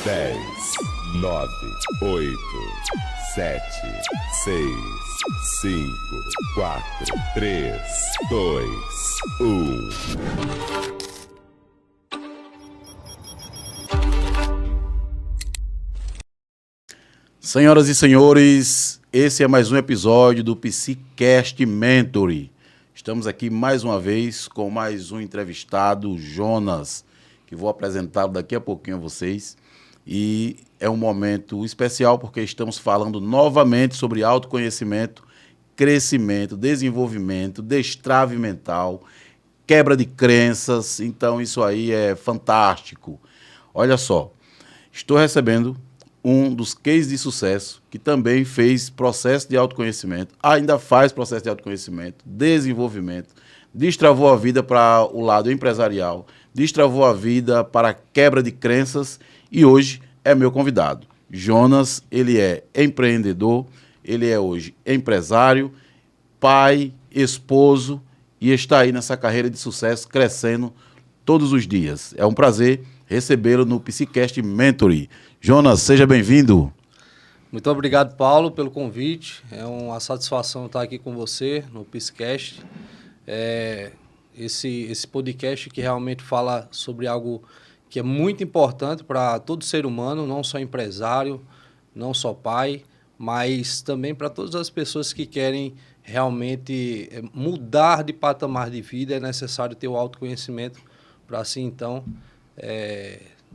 10, 9, 8, 7, 6, 5, 4, 3, 2, 1. Senhoras e senhores, esse é mais um episódio do PsiCast Mentoring. Estamos aqui mais uma vez com mais um entrevistado, Jonas, que vou apresentá-lo daqui a pouquinho a vocês. E é um momento especial porque estamos falando novamente sobre autoconhecimento, crescimento, desenvolvimento, destrave mental, quebra de crenças. Então isso aí é fantástico. Olha só, estou recebendo um dos cases de sucesso que também fez processo de autoconhecimento, ainda faz processo de autoconhecimento, desenvolvimento, destravou a vida para o lado empresarial, destravou a vida para a quebra de crenças e hoje é meu convidado. Jonas, ele é empreendedor, ele é hoje empresário, pai, esposo e está aí nessa carreira de sucesso crescendo todos os dias. É um prazer recebê-lo no PsiCast Mentoring. Jonas, seja bem-vindo. Muito obrigado, Paulo, pelo convite. É uma satisfação estar aqui com você no PsiCast. Esse podcast que realmente fala sobre algo que é muito importante para todo ser humano, não só empresário, não só pai, mas também para todas as pessoas que querem realmente mudar de patamar de vida. É necessário ter o autoconhecimento para assim, então,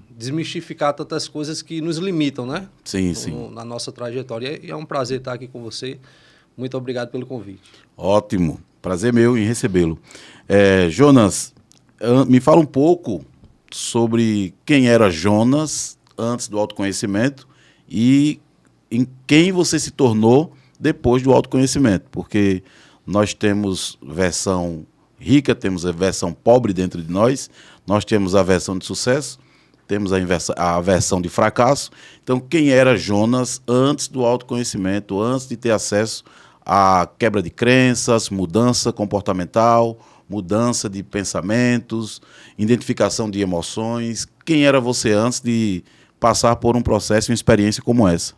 desmistificar tantas coisas que nos limitam, né? Sim, sim. Na nossa trajetória. E é um prazer estar aqui com você. Muito obrigado pelo convite. Ótimo. Prazer meu em recebê-lo. Jonas, me fala um pouco sobre quem era Jonas antes do autoconhecimento e em quem você se tornou depois do autoconhecimento, porque nós temos versão rica, temos a versão pobre dentro de nós temos a versão de sucesso, temos a versão de fracasso. Então, quem era Jonas antes do autoconhecimento, antes de ter acesso à quebra de crenças, mudança comportamental, mudança de pensamentos, identificação de emoções? Quem era você antes de passar por um processo e uma experiência como essa?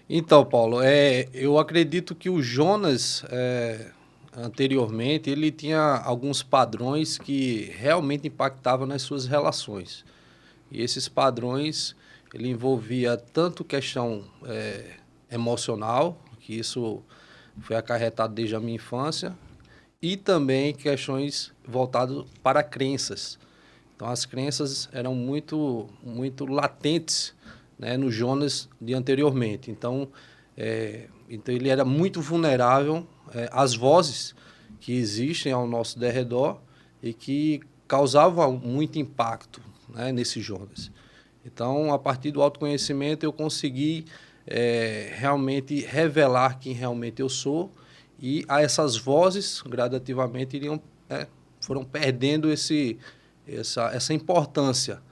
Então, Paulo, eu acredito que o Jonas, anteriormente, ele tinha alguns padrões que realmente impactavam nas suas relações. E esses padrões, ele envolvia tanto questão emocional, que isso foi acarretado desde a minha infância, e também questões voltadas para crenças. Então, as crenças eram muito, muito latentes, né, no Jonas de anteriormente. Então, ele era muito vulnerável às vozes que existem ao nosso derredor e que causavam muito impacto, né, nesse Jonas. Então, a partir do autoconhecimento, eu consegui realmente revelar quem realmente eu sou, e a essas vozes, gradativamente, foram perdendo essa importância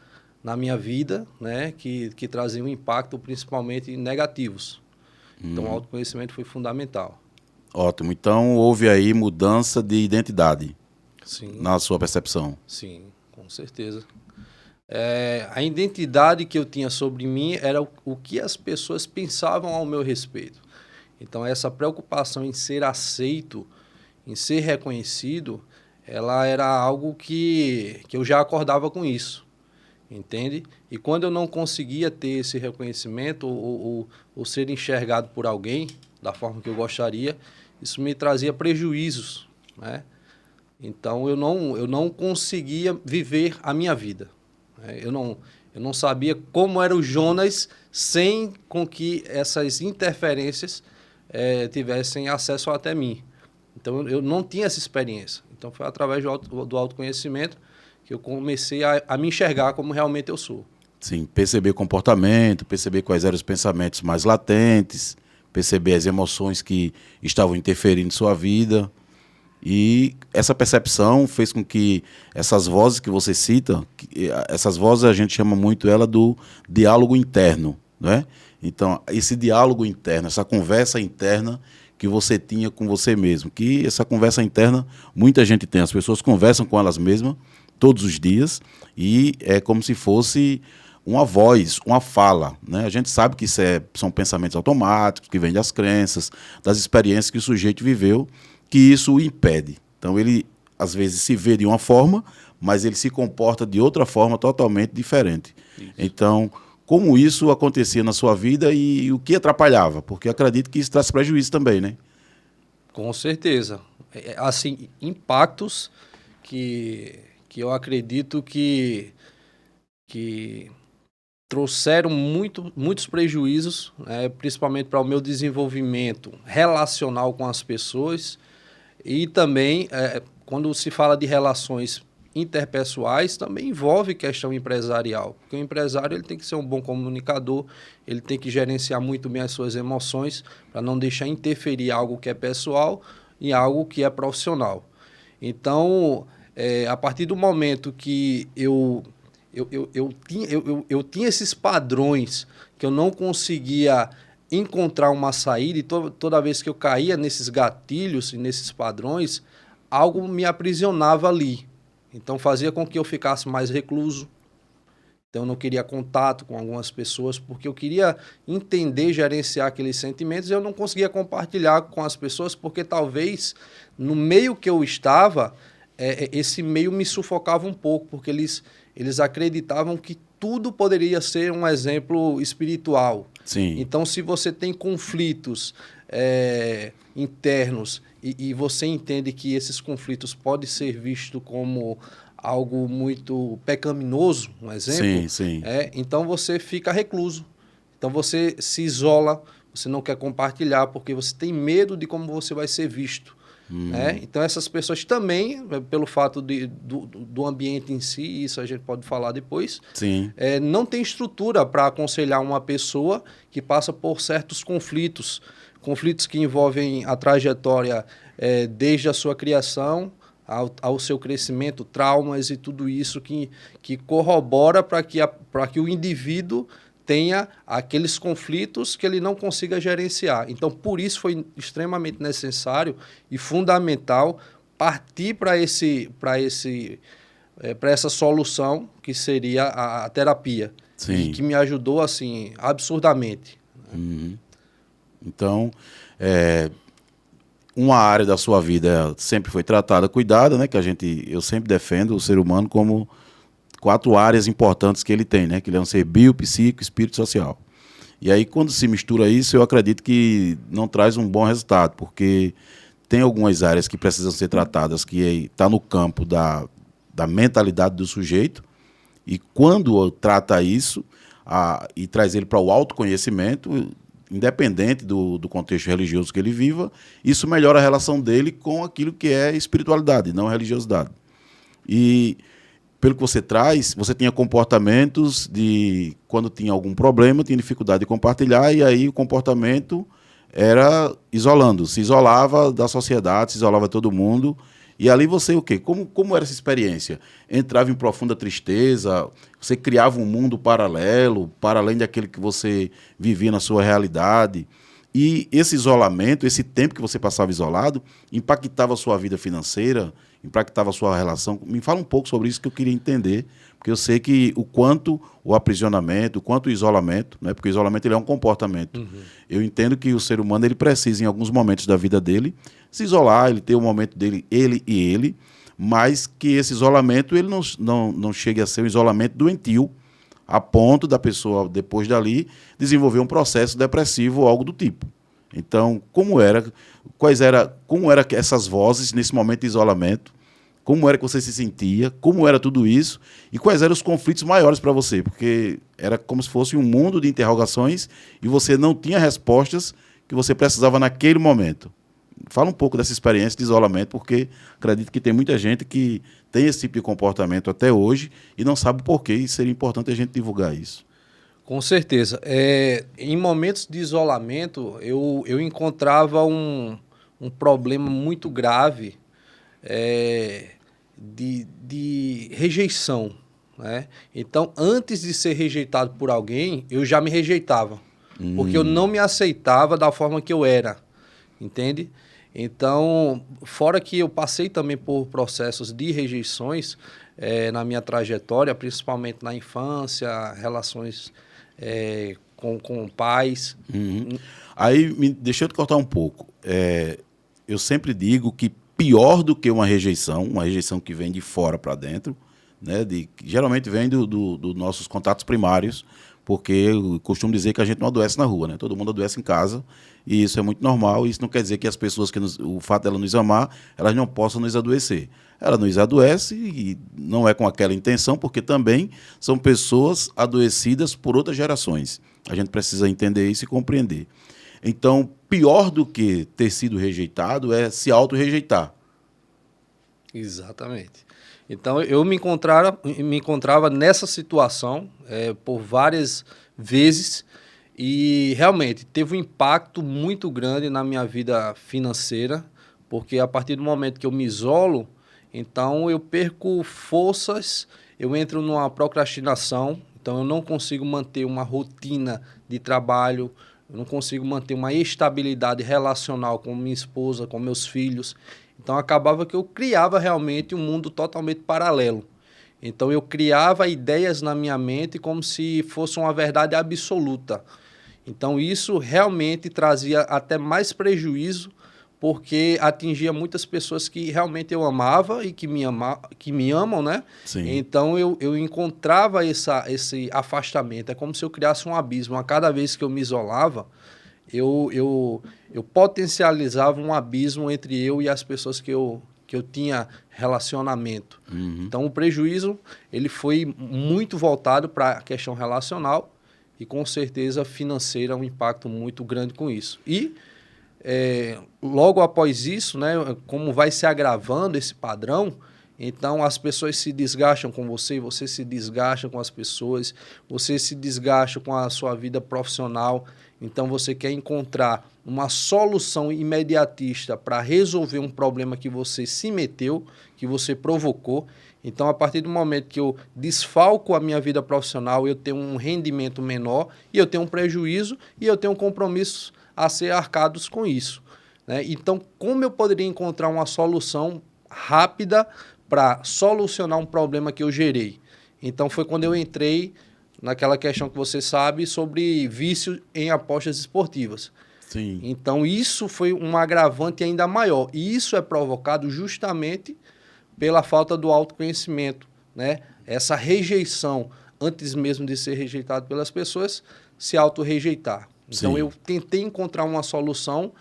na minha vida, né, que traziam um impacto principalmente negativos. Então, o autoconhecimento foi fundamental. Ótimo. Então, houve aí mudança de identidade. Sim. Na sua percepção. Sim, com certeza. A identidade que eu tinha sobre mim era o que as pessoas pensavam ao meu respeito. Então, essa preocupação em ser aceito, em ser reconhecido, ela era algo que eu já acordava com isso, entende? E quando eu não conseguia ter esse reconhecimento ou ser enxergado por alguém da forma que eu gostaria, isso me trazia prejuízos, né? Então, eu não conseguia viver a minha vida. Eu não sabia como era o Jonas sem com que essas interferências tivessem acesso até mim. Então, eu não tinha essa experiência. Então, foi através do autoconhecimento que eu comecei a me enxergar como realmente eu sou. Sim, perceber comportamento, perceber quais eram os pensamentos mais latentes, perceber as emoções que estavam interferindo em sua vida. E essa percepção fez com que essas vozes que você cita, essas vozes a gente chama muito ela do diálogo interno, né? Então, esse diálogo interno, essa conversa interna que você tinha com você mesmo, que essa conversa interna muita gente tem, as pessoas conversam com elas mesmas todos os dias e é como se fosse uma voz, uma fala, né? A gente sabe que são pensamentos automáticos, que vêm das crenças, das experiências que o sujeito viveu, que isso o impede. Então ele, às vezes, se vê de uma forma, mas ele se comporta de outra forma totalmente diferente. Isso. Então, como isso acontecia na sua vida e o que atrapalhava? Porque eu acredito que isso traz prejuízo também, né? Com certeza. Assim, impactos que eu acredito que trouxeram muitos prejuízos, né, principalmente para o meu desenvolvimento relacional com as pessoas e também, quando se fala de relações interpessoais, também envolve questão empresarial, porque o empresário ele tem que ser um bom comunicador, ele tem que gerenciar muito bem as suas emoções para não deixar interferir algo que é pessoal em algo que é profissional. Então, a partir do momento que eu tinha esses padrões que eu não conseguia encontrar uma saída e toda vez que eu caía nesses gatilhos e nesses padrões, algo me aprisionava ali. Então fazia com que eu ficasse mais recluso. Então eu não queria contato com algumas pessoas porque eu queria entender, gerenciar aqueles sentimentos e eu não conseguia compartilhar com as pessoas porque talvez no meio que eu estava, esse meio me sufocava um pouco porque eles acreditavam que tudo poderia ser um exemplo espiritual. Sim. Então, se você tem conflitos internos e você entende que esses conflitos podem ser vistos como algo muito pecaminoso, um exemplo, sim, sim. Então você fica recluso. Então você se isola, você não quer compartilhar porque você tem medo de como você vai ser visto. Então essas pessoas também, pelo fato do ambiente em si, isso a gente pode falar depois, não tem estrutura para aconselhar uma pessoa que passa por certos conflitos que envolvem a trajetória desde a sua criação ao seu crescimento, traumas e tudo isso que corrobora para que o indivíduo tenha aqueles conflitos que ele não consiga gerenciar. Então, por isso foi extremamente necessário e fundamental partir para essa solução que seria a terapia. Sim. E que me ajudou assim absurdamente. Uhum. Então, uma área da sua vida sempre foi tratada, cuidada, né? Eu sempre defendo o ser humano como 4 áreas importantes que ele tem, né? Que ele é um ser bio, psíquico, espírito e social. E aí, quando se mistura isso, eu acredito que não traz um bom resultado, porque tem algumas áreas que precisam ser tratadas, que está no campo da mentalidade do sujeito, e quando trata isso e traz ele para o autoconhecimento, independente do contexto religioso que ele viva, isso melhora a relação dele com aquilo que é espiritualidade, não religiosidade. E pelo que você traz, você tinha comportamentos de quando tinha algum problema, tinha dificuldade de compartilhar, e aí o comportamento era isolando, se isolava da sociedade, se isolava de todo mundo. E ali você o quê? Como era essa experiência? Entrava em profunda tristeza, você criava um mundo paralelo, para além daquele que você vivia na sua realidade. E esse isolamento, esse tempo que você passava isolado, impactava a sua vida financeira, impactava a sua relação. Me fala um pouco sobre isso que eu queria entender, porque eu sei que o quanto o aprisionamento, o quanto o isolamento, né, porque o isolamento ele é um comportamento. Uhum. Eu entendo que o ser humano ele precisa, em alguns momentos da vida dele, se isolar, ele ter o momento dele, ele, mas que esse isolamento ele não chegue a ser um isolamento doentio, a ponto da pessoa, depois dali, desenvolver um processo depressivo ou algo do tipo. Então, como era essas vozes nesse momento de isolamento? Como era que você se sentia? Como era tudo isso? E quais eram os conflitos maiores para você? Porque era como se fosse um mundo de interrogações e você não tinha respostas que você precisava naquele momento. Fala um pouco dessa experiência de isolamento, porque acredito que tem muita gente que tem esse tipo de comportamento até hoje e não sabe o porquê, e seria importante a gente divulgar isso. Com certeza. Em momentos de isolamento, eu encontrava um problema muito grave de rejeição, né? Então, antes de ser rejeitado por alguém, eu já me rejeitava, porque eu não me aceitava da forma que eu era, entende? Então, fora que eu passei também por processos de rejeições na minha trajetória, principalmente na infância, relações com pais. Uhum. Aí, deixa eu te cortar um pouco. Eu sempre digo que pior do que uma rejeição que vem de fora para dentro, né, que geralmente vem dos nossos contatos primários, porque eu costumo dizer que a gente não adoece na rua, né? Todo mundo adoece em casa, e isso é muito normal. Isso não quer dizer que as pessoas, o fato dela nos amar, elas não possam nos adoecer. Ela nos adoece e não é com aquela intenção, porque também são pessoas adoecidas por outras gerações. A gente precisa entender isso e compreender. Então, pior do que ter sido rejeitado é se auto-rejeitar. Exatamente. Então, eu me encontrava nessa situação por várias vezes e realmente teve um impacto muito grande na minha vida financeira, porque a partir do momento que eu me isolo, então eu perco forças, eu entro numa procrastinação, então eu não consigo manter uma rotina de trabalho, eu não consigo manter uma estabilidade relacional com minha esposa, com meus filhos. Então, acabava que eu criava realmente um mundo totalmente paralelo. Então, eu criava ideias na minha mente como se fosse uma verdade absoluta. Então, isso realmente trazia até mais prejuízo, porque atingia muitas pessoas que realmente eu amava e que me amam, né? Sim. Então, eu encontrava esse afastamento. É como se eu criasse um abismo. A cada vez que eu me isolava, eu potencializava um abismo entre eu e as pessoas que eu tinha relacionamento. Uhum. Então, o prejuízo ele foi muito voltado para a questão relacional e, com certeza, financeira, um impacto muito grande com isso. E, logo após isso, né, como vai se agravando esse padrão, então as pessoas se desgastam com você, você se desgasta com as pessoas, você se desgasta com a sua vida profissional. Então você quer encontrar uma solução imediatista para resolver um problema que você se meteu, que você provocou. Então, a partir do momento que eu desfalco a minha vida profissional, eu tenho um rendimento menor e eu tenho um prejuízo e eu tenho compromissos a ser arcados com isso, né? Então, como eu poderia encontrar uma solução rápida para solucionar um problema que eu gerei? Então, foi quando eu entrei naquela questão que você sabe sobre vício em apostas esportivas. Sim. Então, isso foi um agravante ainda maior. E isso é provocado justamente pela falta do autoconhecimento, né? Essa rejeição, antes mesmo de ser rejeitado pelas pessoas, se auto-rejeitar. Então, Sim. eu tentei encontrar uma solução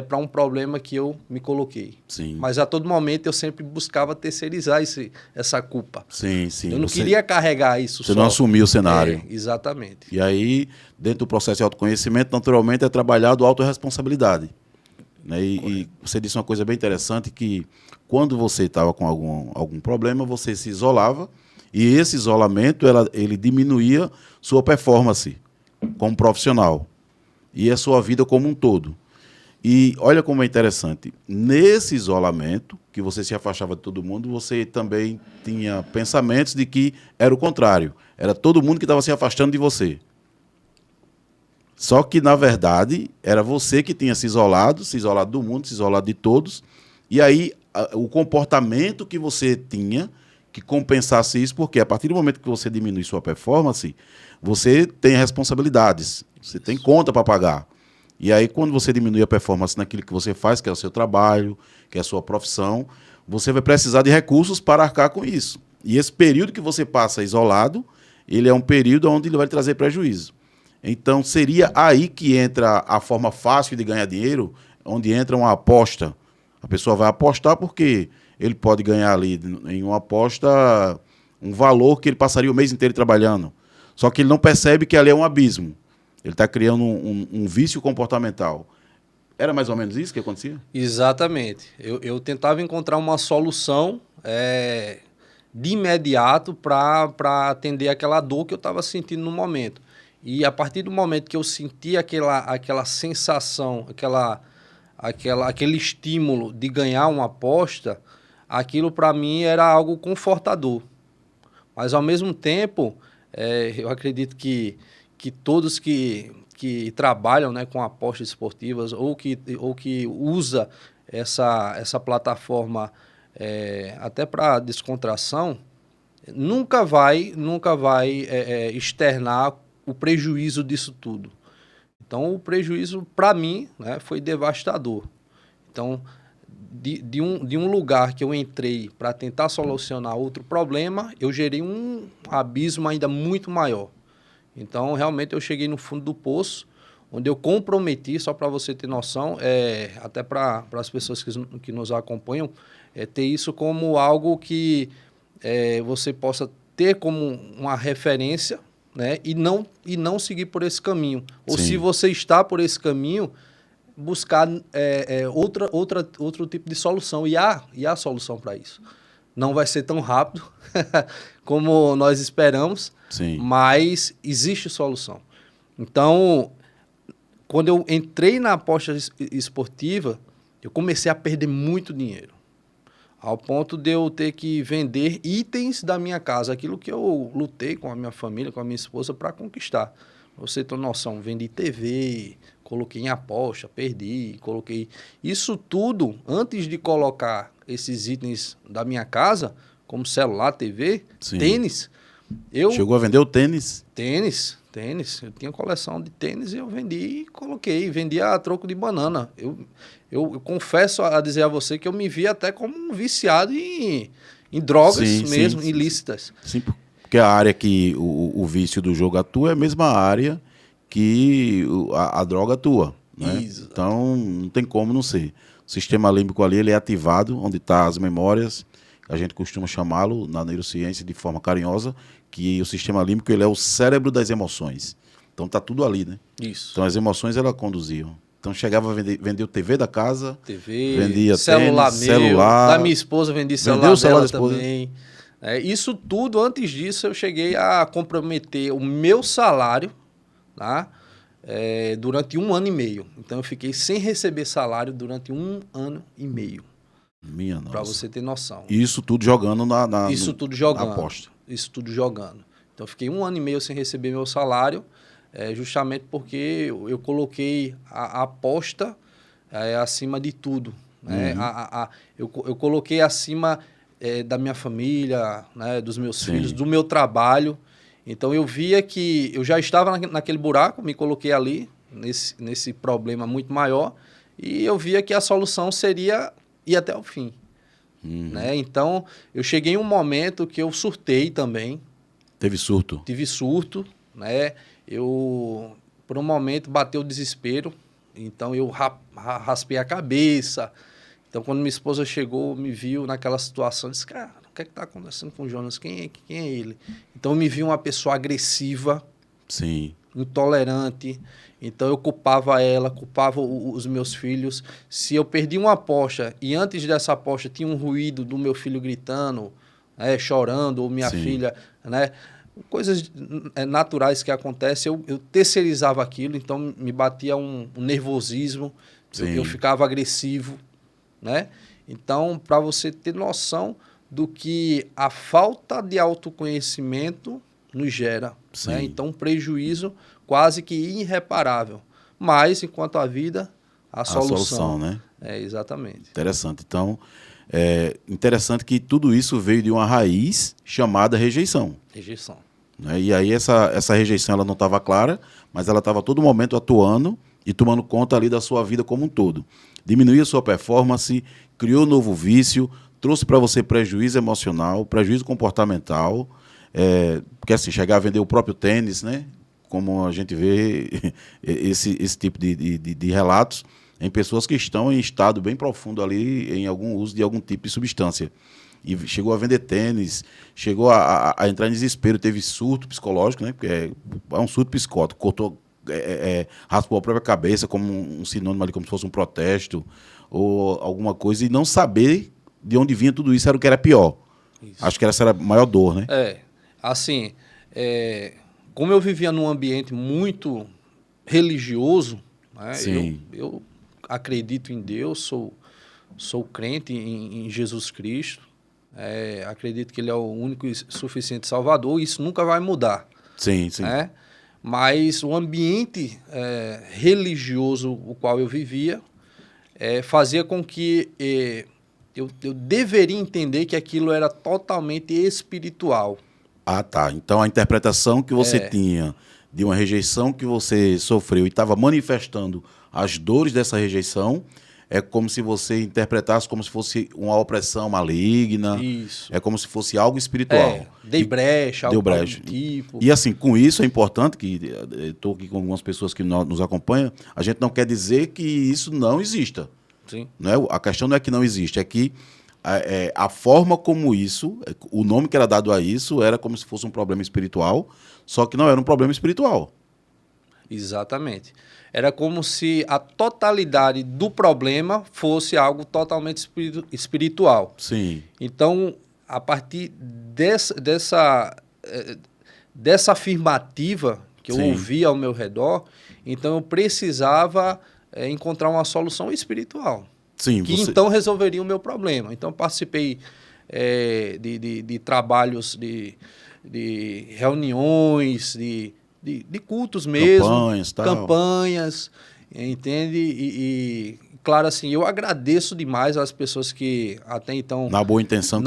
para um problema que eu me coloquei. Sim. Mas a todo momento eu sempre buscava terceirizar essa culpa. Sim, sim. Eu não queria carregar isso Você só. não assumiu o cenário. Exatamente. E aí, dentro do processo de autoconhecimento, naturalmente é trabalhado a autorresponsabilidade. Né? E você disse uma coisa bem interessante, que quando você estava com algum problema, você se isolava, e esse isolamento ele diminuía sua performance como profissional e a sua vida como um todo. E olha como é interessante, nesse isolamento, que você se afastava de todo mundo, você também tinha pensamentos de que era o contrário, era todo mundo que estava se afastando de você. Só que, na verdade, era você que tinha se isolado do mundo, se isolado de todos, e aí o comportamento que você tinha que compensasse isso, porque a partir do momento que você diminui sua performance, você tem responsabilidades, você tem conta para pagar. E aí, quando você diminui a performance naquilo que você faz, que é o seu trabalho, que é a sua profissão, você vai precisar de recursos para arcar com isso. E esse período que você passa isolado, ele é um período onde ele vai trazer prejuízo. Então, seria aí que entra a forma fácil de ganhar dinheiro, onde entra uma aposta. A pessoa vai apostar porque ele pode ganhar ali em uma aposta um valor que ele passaria o mês inteiro trabalhando. Só que ele não percebe que ali é um abismo. Ele está criando um vício comportamental. Era mais ou menos isso que acontecia? Exatamente. Eu tentava encontrar uma solução de imediato para atender aquela dor que eu estava sentindo no momento. E a partir do momento que eu senti aquela sensação, aquele estímulo de ganhar uma aposta, aquilo para mim era algo confortador. Mas, ao mesmo tempo, eu acredito que todos que trabalham, né, com apostas esportivas ou que usa essa plataforma até para descontração, nunca vai externar o prejuízo disso tudo. Então, o prejuízo, para mim, né, foi devastador. Então, de um lugar que eu entrei para tentar solucionar outro problema, eu gerei um abismo ainda muito maior. Então, realmente, eu cheguei no fundo do poço, onde eu comprometi, só para você ter noção, até para as pessoas que nos acompanham, ter isso como algo que você possa ter como uma referência, né, e não seguir por esse caminho. Ou se você está por esse caminho, buscar outro tipo de solução. E há solução para isso. Não vai ser tão rápido como nós esperamos, sim, mas existe solução. Então, quando eu entrei na aposta esportiva, eu comecei a perder muito dinheiro. Ao ponto de eu ter que vender itens da minha casa, aquilo que eu lutei com a minha família, com a minha esposa, para conquistar. Você tem noção, vendi TV, coloquei em aposta, perdi, coloquei... Isso tudo, antes de colocar esses itens da minha casa, como celular, TV, sim, tênis... Chegou a vender o tênis? Tênis. Eu tinha coleção de tênis e eu vendi e coloquei. Vendia a troco de banana. Eu confesso a dizer a você que eu me vi até como um viciado em drogas mesmo, ilícitas. Sim, porque a área que o vício do jogo atua é a mesma área que a droga atua. Né? Então, não tem como não ser. O sistema límbico ali ele é ativado, onde estão as memórias. A gente costuma chamá-lo, na neurociência, de forma carinhosa, que o sistema límbico ele é o cérebro das emoções. Então tá tudo ali, né? Isso. Então as emoções ela conduziam. Então chegava a vender o TV da casa, vendia celular tênis, celular. Da minha esposa vendi celular dela também. Isso tudo, antes disso, eu cheguei a comprometer o meu salário, tá? Durante 1 ano e meio. Então eu fiquei sem receber salário durante 1 ano e meio. Minha nossa. Para você ter noção. Isso tudo jogando na aposta. Isso tudo jogando. Então, eu fiquei 1 ano e meio sem receber meu salário, justamente porque eu coloquei a aposta acima de tudo. Né? Eu coloquei acima da minha família, né? Dos meus filhos, do meu trabalho. Então, eu via que eu já estava naquele buraco, me coloquei ali, nesse problema muito maior, e eu via que a solução seria ir até o fim. Né? Então, eu cheguei em um momento que eu surtei também. Teve surto? Tive surto. Né? Por um momento, bateu o desespero. Então, eu raspei a cabeça. Então, quando minha esposa chegou, me viu naquela situação, disse, cara, o que está acontecendo com o Jonas? Quem é ele? Então, eu me vi uma pessoa agressiva, sim, intolerante. Então, eu culpava ela, culpava os meus filhos. Se eu perdi uma aposta e antes dessa aposta tinha um ruído do meu filho gritando, chorando, ou minha filha, né? Coisas naturais que acontecem, eu terceirizava aquilo, então me batia um nervosismo, eu ficava agressivo. Né? Então, para você ter noção do que a falta de autoconhecimento nos gera. Né? Então, um prejuízo quase que irreparável. Mas, enquanto a vida, a solução, né? Exatamente. Interessante. Então, interessante que tudo isso veio de uma raiz chamada rejeição. Rejeição. Né? E aí essa rejeição ela não estava clara, mas ela estava a todo momento atuando e tomando conta ali da sua vida como um todo. Diminuiu a sua performance, criou novo vício, trouxe para você prejuízo emocional, prejuízo comportamental, porque assim, chegar a vender o próprio tênis, né? Como a gente vê esse tipo de relatos em pessoas que estão em estado bem profundo ali em algum uso de algum tipo de substância. E chegou a vender tênis, chegou a entrar em desespero, teve surto psicológico, né? Porque é um surto psicótico, cortou, raspou a própria cabeça como um sinônimo ali, como se fosse um protesto ou alguma coisa, e não saber de onde vinha tudo isso era o que era pior. Isso. Acho que essa era a maior dor, né? Assim, como eu vivia num ambiente muito religioso, né? Eu acredito em Deus, sou crente em Jesus Cristo, acredito que Ele é o único e suficiente Salvador, e isso nunca vai mudar. Sim. Né? Mas o ambiente religioso o qual eu vivia fazia com que eu deveria entender que aquilo era totalmente espiritual. Ah, tá. Então a interpretação que você tinha de uma rejeição que você sofreu e estava manifestando as dores dessa rejeição é como se você interpretasse como se fosse uma opressão maligna. Isso. É como se fosse algo espiritual. Dei brecha, deu algo brecha. do tipo. E assim, com isso é importante, que estou aqui com algumas pessoas que nos acompanham, a gente não quer dizer que isso não exista. Sim. Não é? A questão não é que não existe, é que a forma como isso, o nome que era dado a isso era como se fosse um problema espiritual, só que não era um problema espiritual. Exatamente. Era como se a totalidade do problema fosse algo totalmente espiritual. Sim. Então, a partir dessa afirmativa que eu Sim. ouvia ao meu redor, então eu precisava encontrar uma solução espiritual. Sim, que então resolveria o meu problema. Então, participei de trabalhos, de reuniões, de cultos mesmo. Campanhas, entende? E, claro, assim, eu agradeço demais às pessoas que até então... Na boa intenção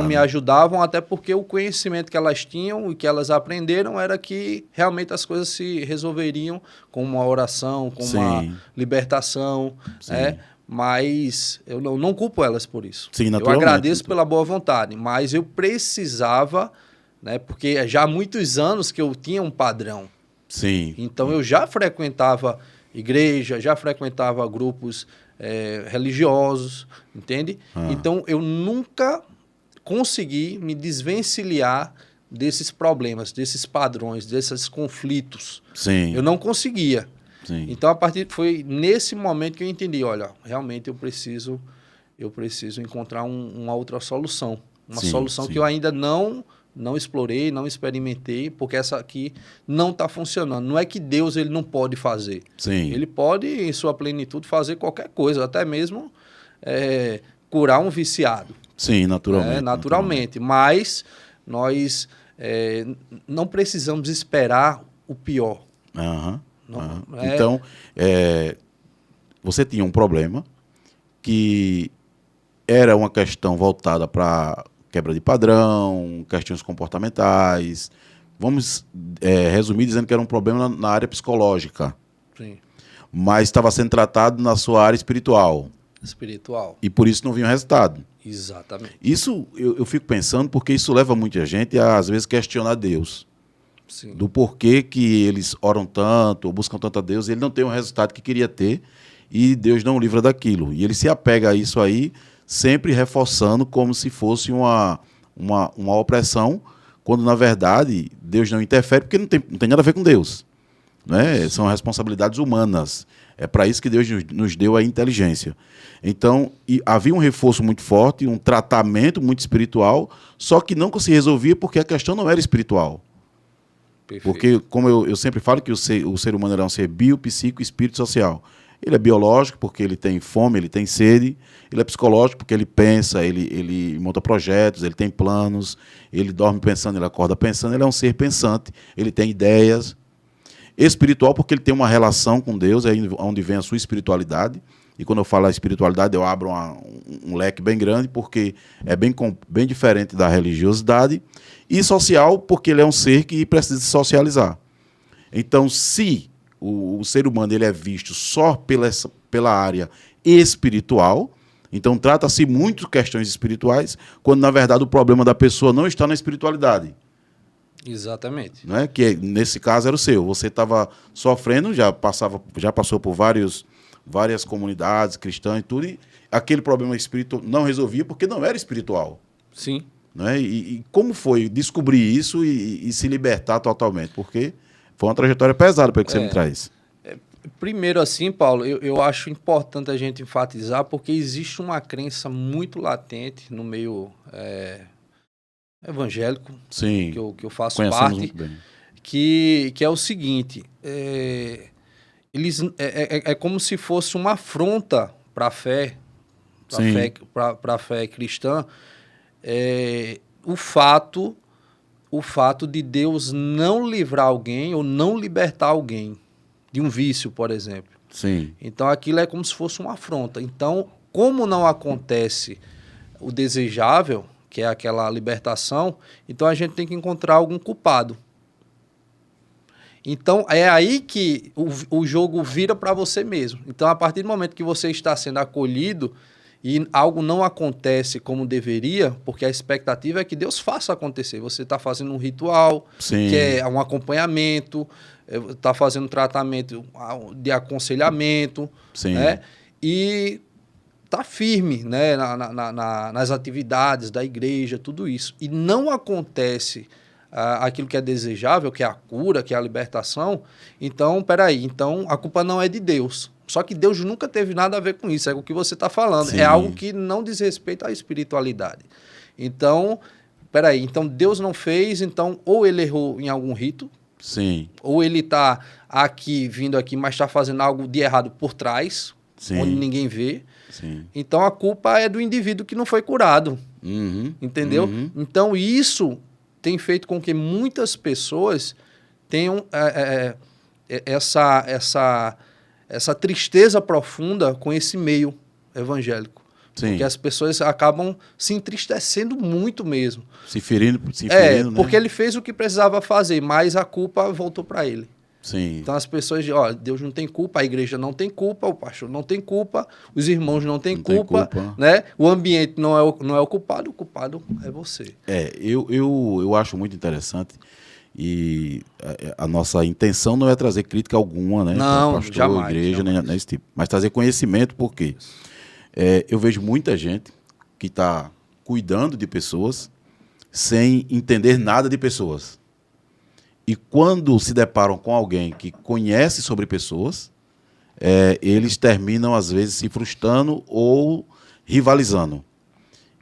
me ajudavam, até porque o conhecimento que elas tinham e que elas aprenderam era que realmente as coisas se resolveriam com uma oração, com uma libertação, né? Mas eu não culpo elas por isso. Sim, eu agradeço pela boa vontade, mas eu precisava, né, porque já há muitos anos que eu tinha um padrão. Sim. Então eu já frequentava igreja, já frequentava grupos religiosos, entende? Então eu nunca consegui me desvencilhar desses problemas, desses padrões, desses conflitos. Sim. Eu não conseguia. Sim. Então, foi nesse momento que eu entendi, olha, realmente eu preciso encontrar uma outra solução. Uma solução que eu ainda não explorei, não experimentei, porque essa aqui não está funcionando. Não é que Deus ele não pode fazer. Sim. Ele pode, em sua plenitude, fazer qualquer coisa, até mesmo curar um viciado. Sim, naturalmente. Naturalmente. Mas nós não precisamos esperar o pior. Então, você tinha um problema que era uma questão voltada para quebra de padrão, questões comportamentais. Vamos resumir dizendo que era um problema na área psicológica. Sim. Mas estava sendo tratado na sua área espiritual. Espiritual. E por isso não vinha resultado. Exatamente. Isso eu fico pensando porque isso leva muita gente a, às vezes, questionar Deus. Sim. Do porquê que eles oram tanto, ou buscam tanto a Deus, e ele não tem o resultado que queria ter, e Deus não o livra daquilo. E ele se apega a isso aí, sempre reforçando como se fosse uma opressão, quando, na verdade, Deus não interfere, porque não tem nada a ver com Deus. Né? São responsabilidades humanas. É para isso que Deus nos deu a inteligência. Então, havia um reforço muito forte, um tratamento muito espiritual, só que nunca se resolvia porque a questão não era espiritual. Perfeito. Porque, como eu sempre falo, que o ser humano é um ser bio, psíquico, espírito social. Ele é biológico porque ele tem fome, ele tem sede. Ele é psicológico porque ele pensa, ele monta projetos, ele tem planos. Ele dorme pensando, ele acorda pensando. Ele é um ser pensante, ele tem ideias. Espiritual porque ele tem uma relação com Deus, é onde vem a sua espiritualidade. E quando eu falo a espiritualidade, eu abro um leque bem grande, porque é bem diferente da religiosidade. E social, porque ele é um ser que precisa se socializar. Então, se o ser humano ele é visto só pela área espiritual, então trata-se muito de questões espirituais, quando, na verdade, o problema da pessoa não está na espiritualidade. Exatamente. Não é? Que, nesse caso, era o seu. Você estava sofrendo, já passou por várias comunidades cristãs e tudo, e aquele problema espiritual não resolvia porque não era espiritual. Sim. Não é? E como foi descobrir isso e se libertar totalmente? Porque foi uma trajetória pesada para que você me traz. Primeiro, assim, Paulo, eu acho importante a gente enfatizar, porque existe uma crença muito latente no meio evangélico, Sim, que eu faço conhecemos parte, muito bem. Que é o seguinte, é como se fosse uma afronta para a fé, para a fé cristã, o fato de Deus não livrar alguém ou não libertar alguém de um vício, por exemplo. Sim. Então aquilo é como se fosse uma afronta. Então, como não acontece o desejável, que é aquela libertação, então a gente tem que encontrar algum culpado. Então, é aí que o jogo vira para você mesmo. Então, a partir do momento que você está sendo acolhido e algo não acontece como deveria, porque a expectativa é que Deus faça acontecer. Você está fazendo um ritual, Sim. que é um acompanhamento, está fazendo tratamento de aconselhamento, Sim. né? E tá firme, né, nas atividades da igreja, tudo isso. E não acontece aquilo que é desejável, que é a cura, que é a libertação. Então, peraí, então a culpa não é de Deus. Só que Deus nunca teve nada a ver com isso, é o que você está falando. Sim. É algo que não diz respeito à espiritualidade. Então, peraí, então Deus não fez, então ou ele errou em algum rito, Sim. ou ele está aqui, vindo aqui, mas está fazendo algo de errado por trás, Sim. onde ninguém vê. Sim. Então a culpa é do indivíduo que não foi curado. Uhum. Entendeu? Uhum. Então isso tem feito com que muitas pessoas tenham essa tristeza profunda com esse meio evangélico. Sim. Porque as pessoas acabam se entristecendo muito mesmo. Se ferindo, porque né? ele fez o que precisava fazer, mas a culpa voltou para ele. Sim. Então as pessoas dizem, ó, Deus não tem culpa, a igreja não tem culpa, o pastor não tem culpa, os irmãos não têm culpa, né? O ambiente não é o culpado é você. Eu acho muito interessante e a nossa intenção não é trazer crítica alguma, né? Não, pastor, jamais, igreja, jamais. Nem esse tipo, mas trazer conhecimento, porque eu vejo muita gente que está cuidando de pessoas sem entender nada de pessoas. E quando se deparam com alguém que conhece sobre pessoas, eles terminam, às vezes, se frustrando ou rivalizando.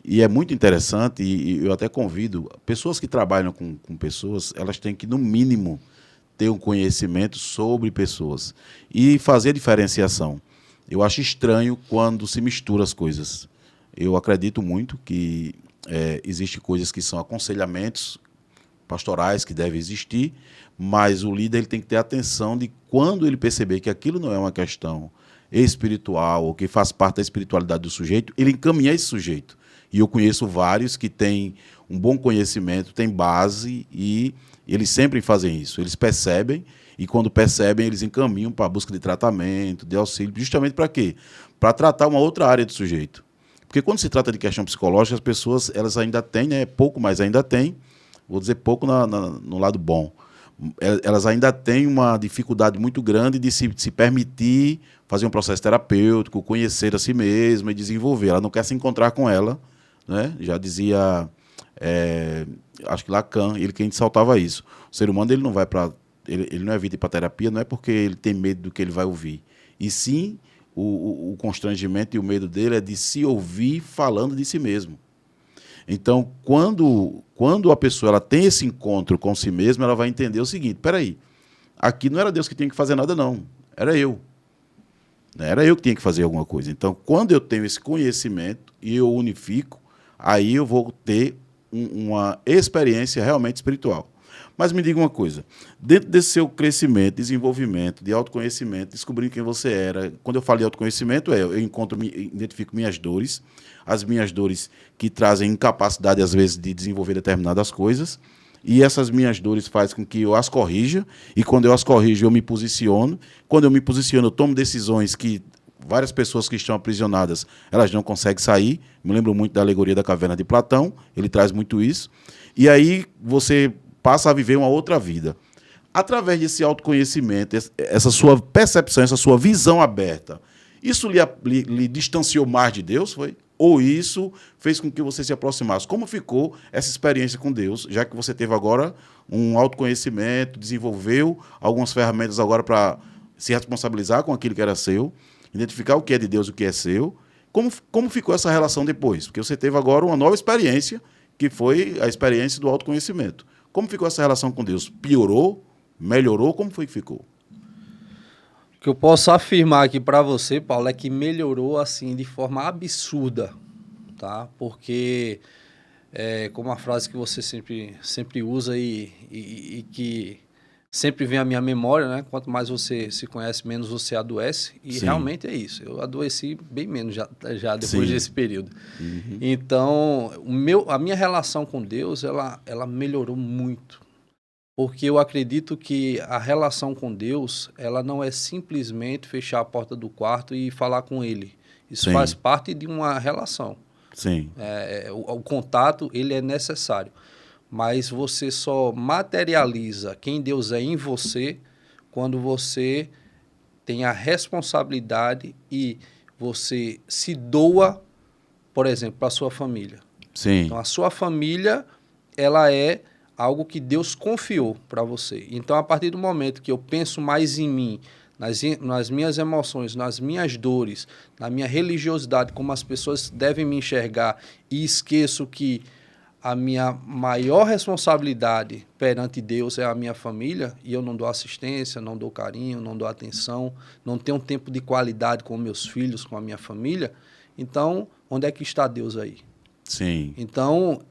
E é muito interessante, e eu até convido, pessoas que trabalham com pessoas, elas têm que, no mínimo, ter um conhecimento sobre pessoas e fazer a diferenciação. Eu acho estranho quando se mistura as coisas. Eu acredito muito que existem coisas que são aconselhamentos pastorais que devem existir, mas o líder ele tem que ter atenção de quando ele perceber que aquilo não é uma questão espiritual ou que faz parte da espiritualidade do sujeito, ele encaminha esse sujeito. E eu conheço vários que têm um bom conhecimento, têm base e eles sempre fazem isso. Eles percebem e quando percebem eles encaminham para a busca de tratamento, de auxílio, justamente para quê? Para tratar uma outra área do sujeito. Porque quando se trata de questão psicológica, as pessoas elas ainda têm, né, pouco, mas ainda têm, vou dizer pouco no lado bom, elas ainda têm uma dificuldade muito grande de se permitir fazer um processo terapêutico, conhecer a si mesma e desenvolver. Ela não quer se encontrar com ela, né? Já dizia, acho que Lacan, ele que a gente saltava isso. O ser humano ele não vai para, ele não evita ir para terapia, não é porque ele tem medo do que ele vai ouvir, e sim o constrangimento e o medo dele é de se ouvir falando de si mesmo. Então, quando a pessoa ela tem esse encontro com si mesma, ela vai entender o seguinte: peraí, aqui não era Deus que tinha que fazer nada, não. Era eu. Era eu que tinha que fazer alguma coisa. Então, quando eu tenho esse conhecimento e eu unifico, aí eu vou ter uma experiência realmente espiritual. Mas me diga uma coisa, dentro desse seu crescimento, desenvolvimento, de autoconhecimento, descobrindo quem você era, quando eu falo de autoconhecimento, eu identifico minhas dores, as minhas dores que trazem incapacidade, às vezes, de desenvolver determinadas coisas, e essas minhas dores fazem com que eu as corrija, e quando eu as corrijo, eu me posiciono. Quando eu me posiciono, eu tomo decisões que várias pessoas que estão aprisionadas, elas não conseguem sair. Me lembro muito da alegoria da caverna de Platão, ele traz muito isso. E aí você passa a viver uma outra vida. Através desse autoconhecimento, essa sua percepção, essa sua visão aberta, isso lhe distanciou mais de Deus, foi? Ou isso fez com que você se aproximasse? Como ficou essa experiência com Deus, já que você teve agora um autoconhecimento, desenvolveu algumas ferramentas agora para se responsabilizar com aquilo que era seu, identificar o que é de Deus e o que é seu? Como ficou essa relação depois? Porque você teve agora uma nova experiência, que foi a experiência do autoconhecimento. Como ficou essa relação com Deus? Piorou? Melhorou? Como foi que ficou? O que eu posso afirmar aqui para você, Paulo, é que melhorou assim de forma absurda, tá? Porque, como a frase que você sempre usa e que sempre vem à minha memória, né? Quanto mais você se conhece, menos você adoece. E Sim. realmente é isso. Eu adoeci bem menos já depois Sim. desse período. Então, a minha relação com Deus, ela melhorou muito. Porque eu acredito que a relação com Deus, ela não é simplesmente fechar a porta do quarto e falar com Ele. Isso Sim. faz parte de uma relação. Sim. O contato, ele é necessário. Mas você só materializa quem Deus é em você quando você tem a responsabilidade e você se doa, por exemplo, para a sua família. Sim. Então, a sua família, ela é algo que Deus confiou para você. Então, a partir do momento que eu penso mais em mim, nas minhas emoções, nas minhas dores, na minha religiosidade, como as pessoas devem me enxergar, e esqueço que a minha maior responsabilidade perante Deus é a minha família, e eu não dou assistência, não dou carinho, não dou atenção, não tenho tempo de qualidade com meus filhos, com a minha família, então, onde é que está Deus aí? Sim. Então,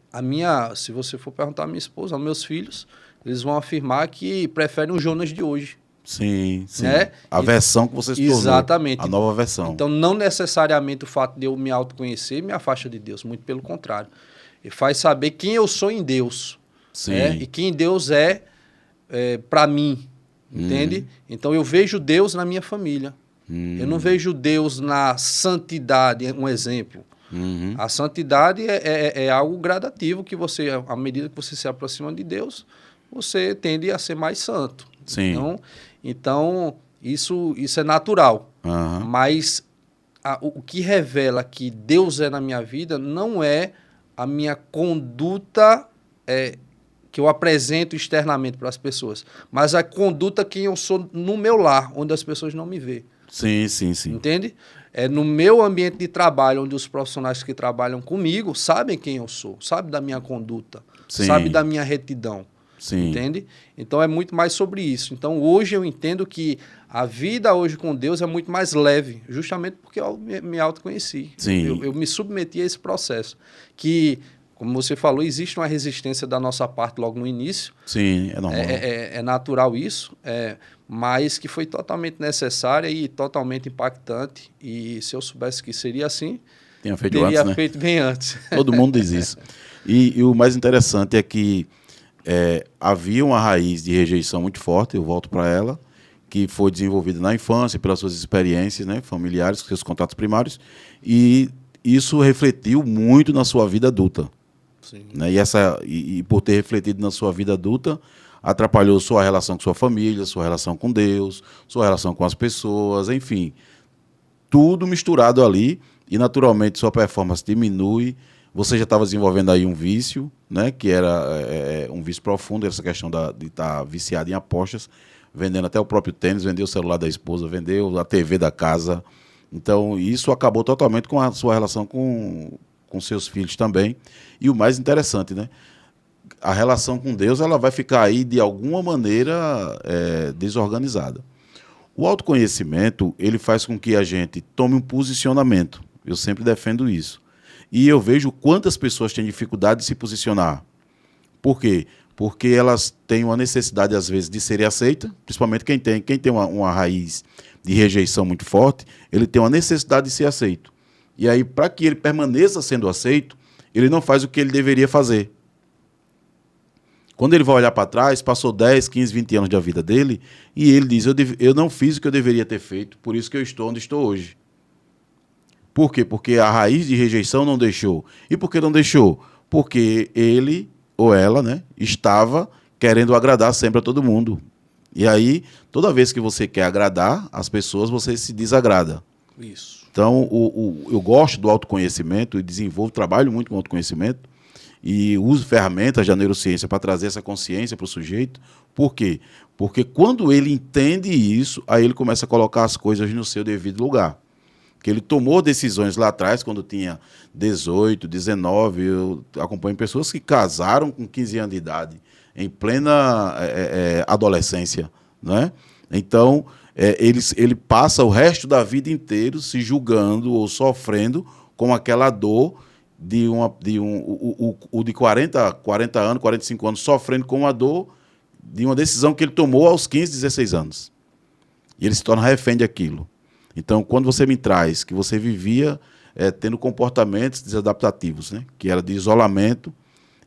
se você for perguntar à minha esposa, aos meus filhos, eles vão afirmar que preferem o Jonas de hoje. Sim, sim. Né? A versão que você se tornou. Exatamente. A nova versão. Então, não necessariamente o fato de eu me autoconhecer me afasta de Deus, muito pelo contrário. E faz saber quem eu sou em Deus. Sim. Né? E quem Deus é para mim. Entende? Então, eu vejo Deus na minha família. Eu não vejo Deus na santidade, um exemplo. A santidade é algo gradativo que você, à medida que você se aproxima de Deus, você tende a ser mais santo. Sim. Então isso é natural. Mas o que revela que Deus é na minha vida não é a minha conduta que eu apresento externamente para as pessoas, mas a conduta que eu sou no meu lar, onde as pessoas não me veem. Sim, sim, sim. Entende? É no meu ambiente de trabalho, onde os profissionais que trabalham comigo sabem quem eu sou, sabem da minha conduta, sabem da minha retidão. Sim. Entende? Então é muito mais sobre isso. Então hoje eu entendo que a vida hoje com Deus é muito mais leve, justamente porque eu me autoconheci. Sim. Eu me submeti a esse processo. Que, como você falou, existe uma resistência da nossa parte logo no início. Sim, é normal. É natural isso, mas que foi totalmente necessária e totalmente impactante. E se eu soubesse que seria assim, teria antes, feito bem antes. Todo mundo diz isso. E o mais interessante é que havia uma raiz de rejeição muito forte, eu volto para ela, que foi desenvolvida na infância, pelas suas experiências, né, familiares, seus contatos primários, e isso refletiu muito na sua vida adulta. Sim. Né? E por ter refletido na sua vida adulta, atrapalhou sua relação com sua família, sua relação com Deus, sua relação com as pessoas, enfim. Tudo misturado ali, e naturalmente sua performance diminui. Você já estava desenvolvendo aí um vício, né, que era um vício profundo, essa questão de estar viciado em apostas, vendendo até o próprio tênis, vendeu o celular da esposa, vendeu a TV da casa. Então, isso acabou totalmente com a sua relação com seus filhos também. E o mais interessante, né, a relação com Deus ela vai ficar aí, de alguma maneira, desorganizada. O autoconhecimento ele faz com que a gente tome um posicionamento. Eu sempre defendo isso. E eu vejo quantas pessoas têm dificuldade de se posicionar. Por quê? Porque elas têm uma necessidade, às vezes, de serem aceitas, principalmente quem tem uma raiz de rejeição muito forte, ele tem uma necessidade de ser aceito. E aí, para que ele permaneça sendo aceito, ele não faz o que ele deveria fazer. Quando ele vai olhar para trás, passou 10, 15, 20 anos da vida dele, e ele diz, eu não fiz o que eu deveria ter feito, por isso que eu estou onde estou hoje. Por quê? Porque a raiz de rejeição não deixou. E por que não deixou? Porque ele ou ela, né, estava querendo agradar sempre a todo mundo. E aí, toda vez que você quer agradar as pessoas, você se desagrada. Isso. Então, eu gosto do autoconhecimento e trabalho muito com autoconhecimento e uso ferramentas da neurociência para trazer essa consciência para o sujeito. Por quê? Porque quando ele entende isso, aí ele começa a colocar as coisas no seu devido lugar. Que ele tomou decisões lá atrás, quando tinha 18, 19, eu acompanho pessoas que casaram com 15 anos de idade, em plena adolescência, né? Então, ele passa o resto da vida inteiro se julgando ou sofrendo com aquela dor de 40 anos, 45 anos, sofrendo com uma dor de uma decisão que ele tomou aos 15, 16 anos. E ele se torna refém daquilo. Então, quando você me traz que você vivia tendo comportamentos desadaptativos, né? Que era de isolamento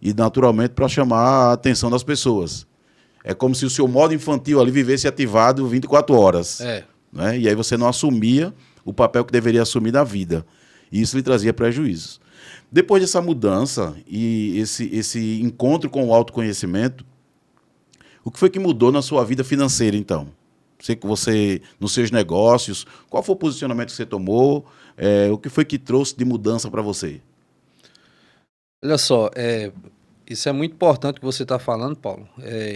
e, naturalmente, para chamar a atenção das pessoas. É como se o seu modo infantil ali vivesse ativado 24 horas. Né? E aí você não assumia o papel que deveria assumir na vida. E isso lhe trazia prejuízos. Depois dessa mudança e esse encontro com o autoconhecimento, o que foi que mudou na sua vida financeira, então? Sei que você, nos seus negócios, qual foi o posicionamento que você tomou? O que foi que trouxe de mudança para você? Olha só, isso é muito importante que você está falando, Paulo.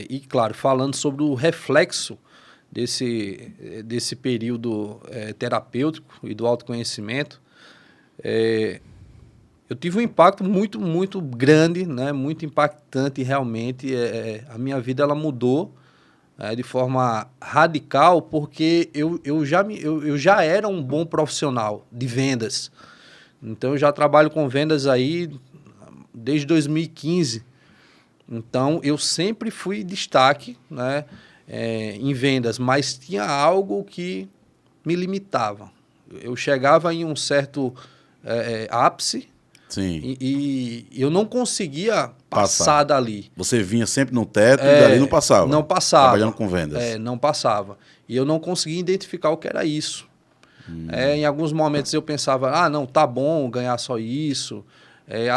E, claro, falando sobre o reflexo desse período terapêutico e do autoconhecimento, eu tive um impacto muito, muito grande, né? Muito impactante realmente. A minha vida ela mudou de forma radical, porque eu já era um bom profissional de vendas. Então, eu já trabalho com vendas aí desde 2015. Então, eu sempre fui destaque, né, em vendas, mas tinha algo que me limitava. Eu chegava em um certo ápice. Sim. E eu não conseguia passar dali. Você vinha sempre no teto e dali não passava? Não passava. Trabalhando com vendas. Não passava. E eu não conseguia identificar o que era isso. Em alguns momentos eu pensava, não, tá bom ganhar só isso,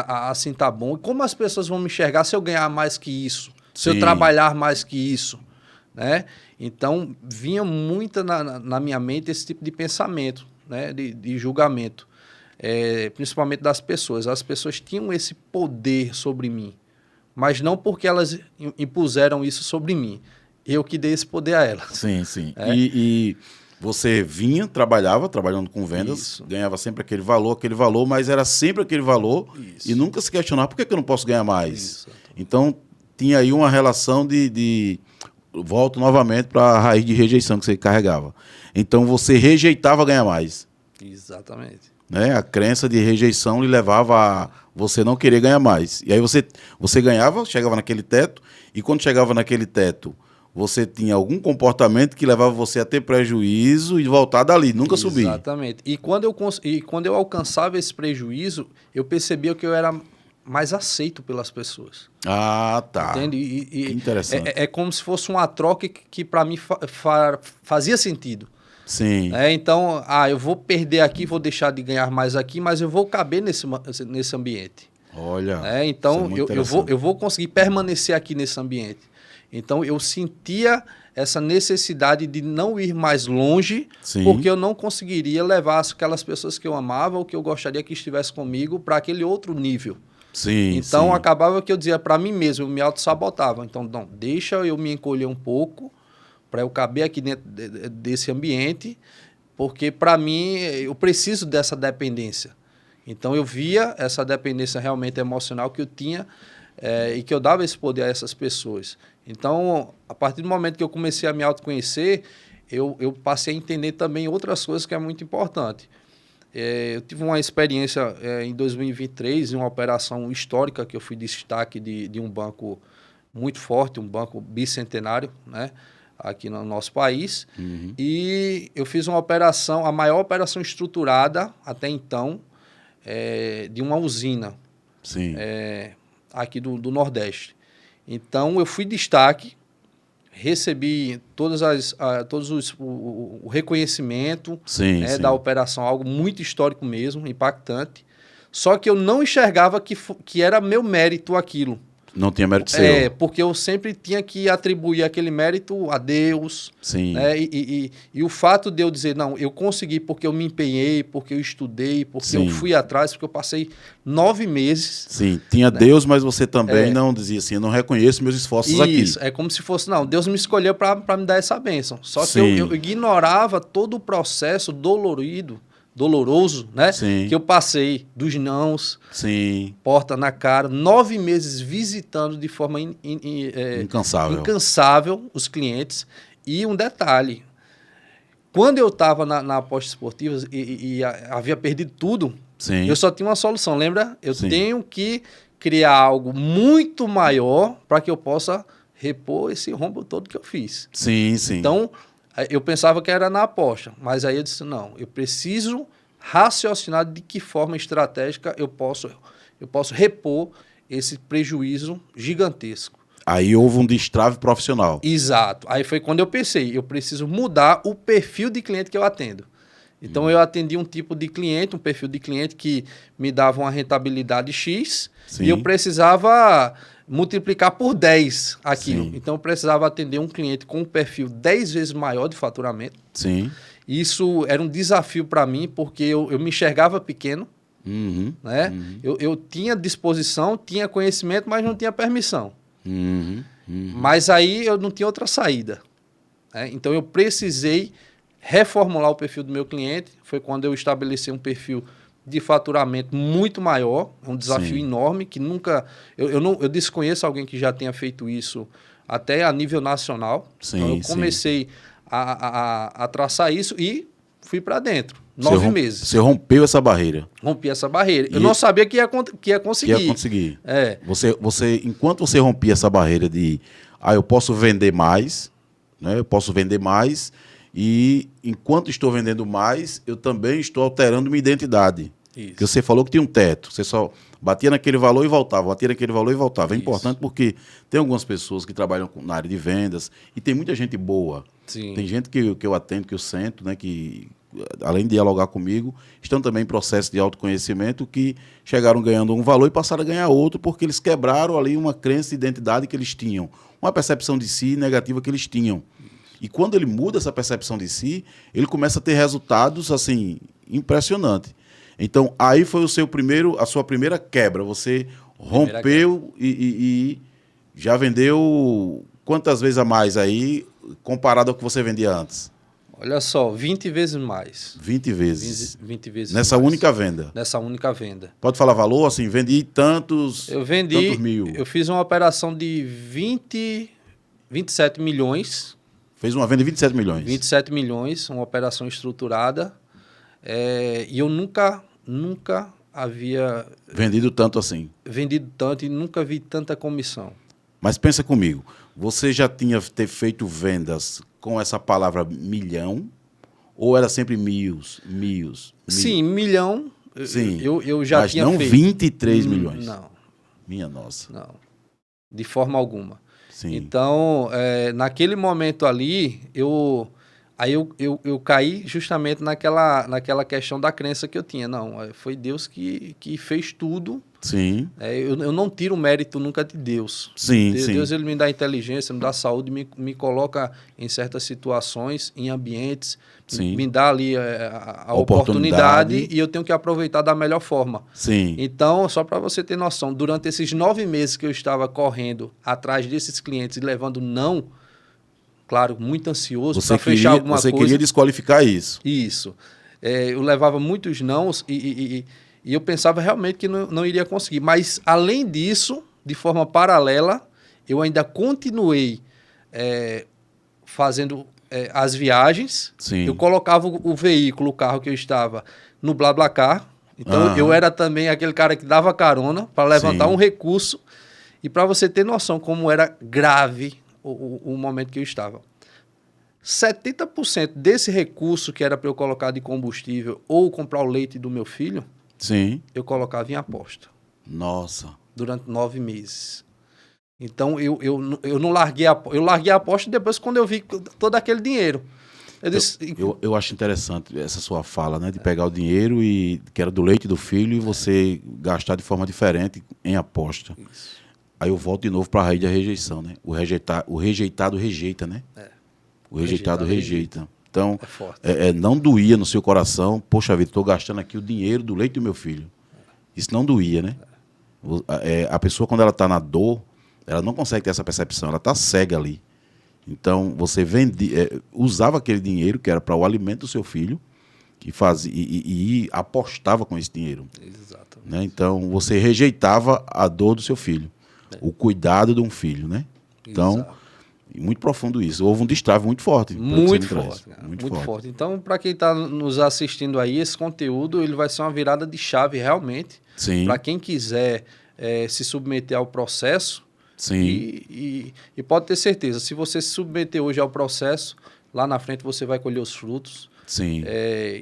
assim tá bom. E como as pessoas vão me enxergar se eu ganhar mais que isso? Se eu trabalhar mais que isso? Né? Então, vinha muito na minha mente esse tipo de pensamento, né? de julgamento. Principalmente das pessoas. As pessoas tinham esse poder sobre mim, mas não porque elas impuseram isso sobre mim. Eu que dei esse poder a elas. Sim, sim. E você trabalhando com vendas, isso. Ganhava sempre aquele valor, mas era sempre aquele valor isso. E nunca se questionava por que eu não posso ganhar mais. Isso. Então, tinha aí uma relação volto novamente para a raiz de rejeição que você carregava. Então, você rejeitava ganhar mais. Exatamente. Né? A crença de rejeição lhe levava a você não querer ganhar mais. E aí você ganhava, chegava naquele teto, e quando chegava naquele teto, você tinha algum comportamento que levava você a ter prejuízo e voltar dali, nunca subir. Exatamente. E quando eu alcançava esse prejuízo, eu percebia que eu era mais aceito pelas pessoas. Ah, tá. Entende? Que interessante. É como se fosse uma troca que para mim fazia sentido. Sim. Então, eu vou perder aqui, vou deixar de ganhar mais aqui, mas eu vou caber nesse ambiente. Olha. Então, eu vou conseguir permanecer aqui nesse ambiente. Então, eu sentia essa necessidade de não ir mais longe, sim. Porque eu não conseguiria levar aquelas pessoas que eu amava ou que eu gostaria que estivesse comigo para aquele outro nível. Sim, então, sim. Acabava que eu dizia para mim mesmo, eu me auto-sabotava. Então, não, deixa eu me encolher um pouco, para eu caber aqui dentro desse ambiente, porque, para mim, eu preciso dessa dependência. Então, eu via essa dependência realmente emocional que eu tinha e que eu dava esse poder a essas pessoas. Então, a partir do momento que eu comecei a me autoconhecer, eu passei a entender também outras coisas que é muito importante. Eu tive uma experiência em 2023, em uma operação histórica que eu fui destaque de um banco muito forte, um banco bicentenário, né? Aqui no nosso país, uhum. E eu fiz uma operação, a maior operação estruturada até então, de uma usina. Sim. Aqui do Nordeste. Então, eu fui destaque, recebi todos o reconhecimento, sim, né, sim. Da operação, algo muito histórico mesmo, impactante, só que eu não enxergava que era meu mérito aquilo. Não tinha mérito seu. Porque eu sempre tinha que atribuir aquele mérito a Deus. Sim. Né? E o fato de eu dizer, não, eu consegui porque eu me empenhei, porque eu estudei, porque sim. Eu fui atrás, porque eu passei 9 meses. Sim, tinha né? Deus, mas você também não dizia assim, eu não reconheço meus esforços aqui. Isso, é como se fosse, não, Deus me escolheu para me dar essa bênção. Só que eu ignorava todo o processo doloroso, né? Sim. Que eu passei dos nãos, sim. Porta na cara, 9 meses visitando de forma incansável os clientes. E um detalhe, quando eu estava na aposta esportiva e havia perdido tudo, sim. Eu só tinha uma solução, lembra? Eu tenho que criar algo muito maior para que eu possa repor esse rombo todo que eu fiz. Sim, sim. Então, eu pensava que era na aposta, mas aí eu disse, não, eu preciso raciocinar de que forma estratégica eu posso repor esse prejuízo gigantesco. Aí houve um destrave profissional. Exato. Aí foi quando eu pensei, eu preciso mudar o perfil de cliente que eu atendo. Então, eu atendi um tipo de cliente, um perfil de cliente que me dava uma rentabilidade X, Sim. e eu precisava multiplicar por 10 aquilo. Sim. Então, eu precisava atender um cliente com um perfil 10 vezes maior de faturamento. Sim. Isso era um desafio para mim, porque eu me enxergava pequeno, Uhum. né? Uhum. Eu tinha disposição, tinha conhecimento, mas não tinha permissão. Uhum. Uhum. Mas aí eu não tinha outra saída, né? Então, eu precisei reformular o perfil do meu cliente. Foi quando eu estabeleci um perfil de faturamento muito maior, um desafio Sim. enorme, que nunca... Eu desconheço alguém que já tenha feito isso até a nível nacional. Sim, Então, eu sim. comecei a traçar isso e fui para dentro. 9 meses. Você rompeu essa barreira. Rompi essa barreira. Eu não sabia que ia conseguir. Que ia conseguir. É. Enquanto você rompia essa barreira de, eu posso vender mais, né? Eu posso vender mais, e enquanto estou vendendo mais, eu também estou alterando minha identidade. Isso. Porque você falou que tinha um teto, você só batia naquele valor e voltava, batia naquele valor e voltava. É Isso. importante porque tem algumas pessoas que trabalham na área de vendas e tem muita gente boa. Sim. Tem gente que eu atendo, que eu sento, né, que além de dialogar comigo, estão também em processo de autoconhecimento, que chegaram ganhando um valor e passaram a ganhar outro porque eles quebraram ali uma crença de identidade que eles tinham, uma percepção de si negativa que eles tinham. E quando ele muda essa percepção de si, ele começa a ter resultados assim impressionantes. Então, aí foi a sua primeira quebra. Você rompeu e já vendeu quantas vezes a mais aí, comparado ao que você vendia antes? Olha só, 20 vezes mais. 20 vezes. 20 vezes Nessa mais. única venda? Nessa única venda. Pode falar valor? Assim, vendi tantos mil. Eu fiz uma operação de 27 milhões. Fez uma venda de 27 milhões. 27 milhões, uma operação estruturada. E eu nunca havia vendido tanto assim. Vendido tanto e nunca vi tanta comissão. Mas pensa comigo, você já tinha feito vendas com essa palavra milhão? Ou era sempre mil? Sim, milhão. Sim, eu já mas tinha não feito. 23 milhões? Não. Minha nossa. Não, de forma alguma. Sim. Então, naquele momento ali, eu caí justamente naquela questão da crença que eu tinha. Não, foi Deus que fez tudo. Sim. Eu não tiro o mérito nunca de Deus. Sim, Deus ele me dá inteligência, me dá saúde, me coloca em certas situações, em ambientes, sim, me dá ali a oportunidade e eu tenho que aproveitar da melhor forma. Sim. Então, só para você ter noção, durante esses 9 meses que eu estava correndo atrás desses clientes e levando não, claro, muito ansioso para fechar alguma coisa. Você queria desqualificar isso. Isso. Eu levava muitos nãos e eu pensava realmente que não iria conseguir. Mas, além disso, de forma paralela, eu ainda continuei fazendo as viagens. Sim. Eu colocava o veículo, o carro que eu estava, no BlaBlaCar. Então, eu era também aquele cara que dava carona para levantar Sim. um recurso. E para você ter noção como era grave o momento que eu estava. 70% desse recurso que era para eu colocar de combustível ou comprar o leite do meu filho, sim, eu colocava em aposta. Nossa. Durante 9 meses. Então, eu não larguei eu larguei a aposta depois quando eu vi todo aquele dinheiro. Eu acho interessante essa sua fala, né? De pegar o dinheiro que era do leite do filho e você gastar de forma diferente em aposta. Isso. Aí eu volto de novo para a raiz da rejeição, né? O rejeitado rejeita, né? O rejeitado rejeita. Então, não doía no seu coração, poxa vida, estou gastando aqui o dinheiro do leite do meu filho. Isso não doía, né? A pessoa, quando ela está na dor, ela não consegue ter essa percepção, ela está cega ali. Então, você usava aquele dinheiro, que era para o alimento do seu filho, e apostava com esse dinheiro. Exatamente. Né? Então, você rejeitava a dor do seu filho, o cuidado de um filho, né? Então, muito profundo isso. Houve um destrave muito forte. Muito forte. Então, para quem está nos assistindo aí, esse conteúdo ele vai ser uma virada de chave realmente. Para quem quiser se submeter ao processo, Sim. E pode ter certeza, se você se submeter hoje ao processo, lá na frente você vai colher os frutos. Sim.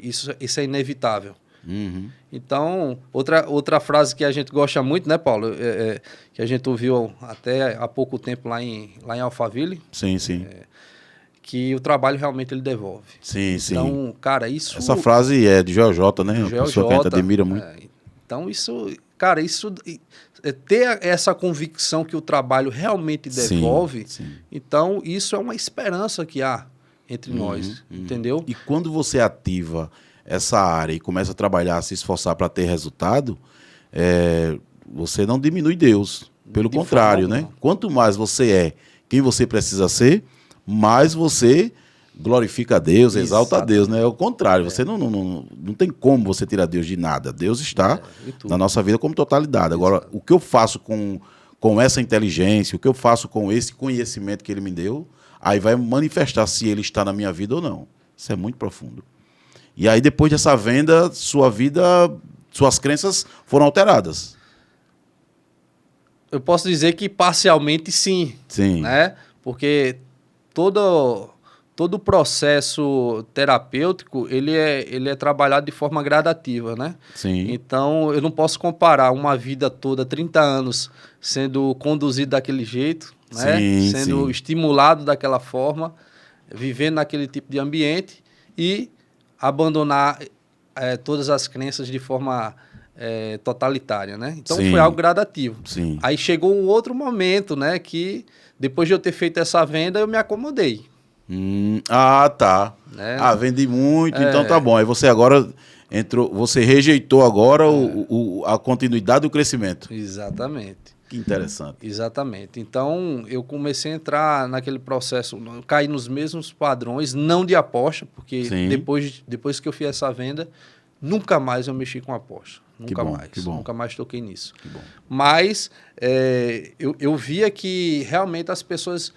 Isso é inevitável. Uhum. Então, outra frase que a gente gosta muito, né, Paulo? Que a gente ouviu até há pouco tempo lá em Alphaville. Sim, sim. Que o trabalho realmente ele devolve. Sim, sim. Então, cara, isso... Essa frase é de Joel J, né? Joel Uma pessoa que a gente admira muito. Então, isso... Cara, isso... ter essa convicção que o trabalho realmente devolve, sim. Então, isso é uma esperança que há entre nós, entendeu? E quando você ativa essa área e começa a trabalhar, se esforçar para ter resultado, você não diminui Deus. Pelo contrário, né? Quanto mais você é quem você precisa ser, mais você glorifica a Deus, exalta a Deus, né? É o contrário, você não tem como você tirar Deus de nada. Deus está na nossa vida como totalidade. Agora, o que eu faço com essa inteligência, o que eu faço com esse conhecimento que ele me deu, aí vai manifestar se ele está na minha vida ou não. Isso é muito profundo. E aí, depois dessa venda, suas crenças foram alteradas. Eu posso dizer que parcialmente sim. Sim. Né? Porque todo o processo terapêutico, ele é trabalhado de forma gradativa, né? Sim. Então, eu não posso comparar uma vida toda, 30 anos, sendo conduzido daquele jeito, né? Sendo estimulado daquela forma, vivendo naquele tipo de ambiente e abandonar todas as crenças de forma totalitária, né? Então, foi algo gradativo. Sim. Aí chegou um outro momento, né? Que depois de eu ter feito essa venda, eu me acomodei. Tá. Vendi muito, então tá bom. Aí você agora entrou, você rejeitou agora a continuidade do crescimento. Exatamente. Que interessante. Exatamente. Então, eu comecei a entrar naquele processo, cair nos mesmos padrões, não de aposta, porque depois que eu fiz essa venda, nunca mais eu mexi com aposta. Nunca mais toquei nisso. Que bom. Mas eu via que realmente as pessoas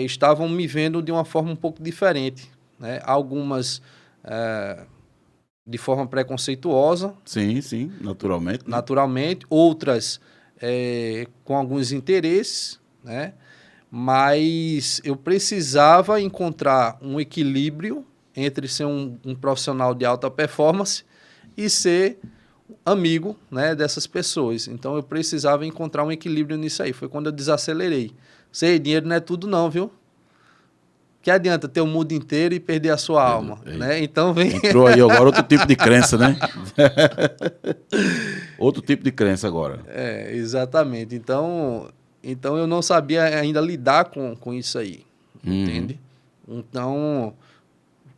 estavam me vendo de uma forma um pouco diferente, né? Algumas de forma preconceituosa. Sim, naturalmente. Né? Naturalmente. Outras com alguns interesses, né? Mas eu precisava encontrar um equilíbrio entre ser um profissional de alta performance e ser amigo, né, dessas pessoas. Então, eu precisava encontrar um equilíbrio nisso aí. Foi quando eu desacelerei. Dinheiro não é tudo não, viu? Que adianta ter o mundo inteiro e perder a sua alma, né? Então vem... Entrou aí agora outro tipo de crença, né? Outro tipo de crença agora. Exatamente. Então eu não sabia ainda lidar com isso aí, entende?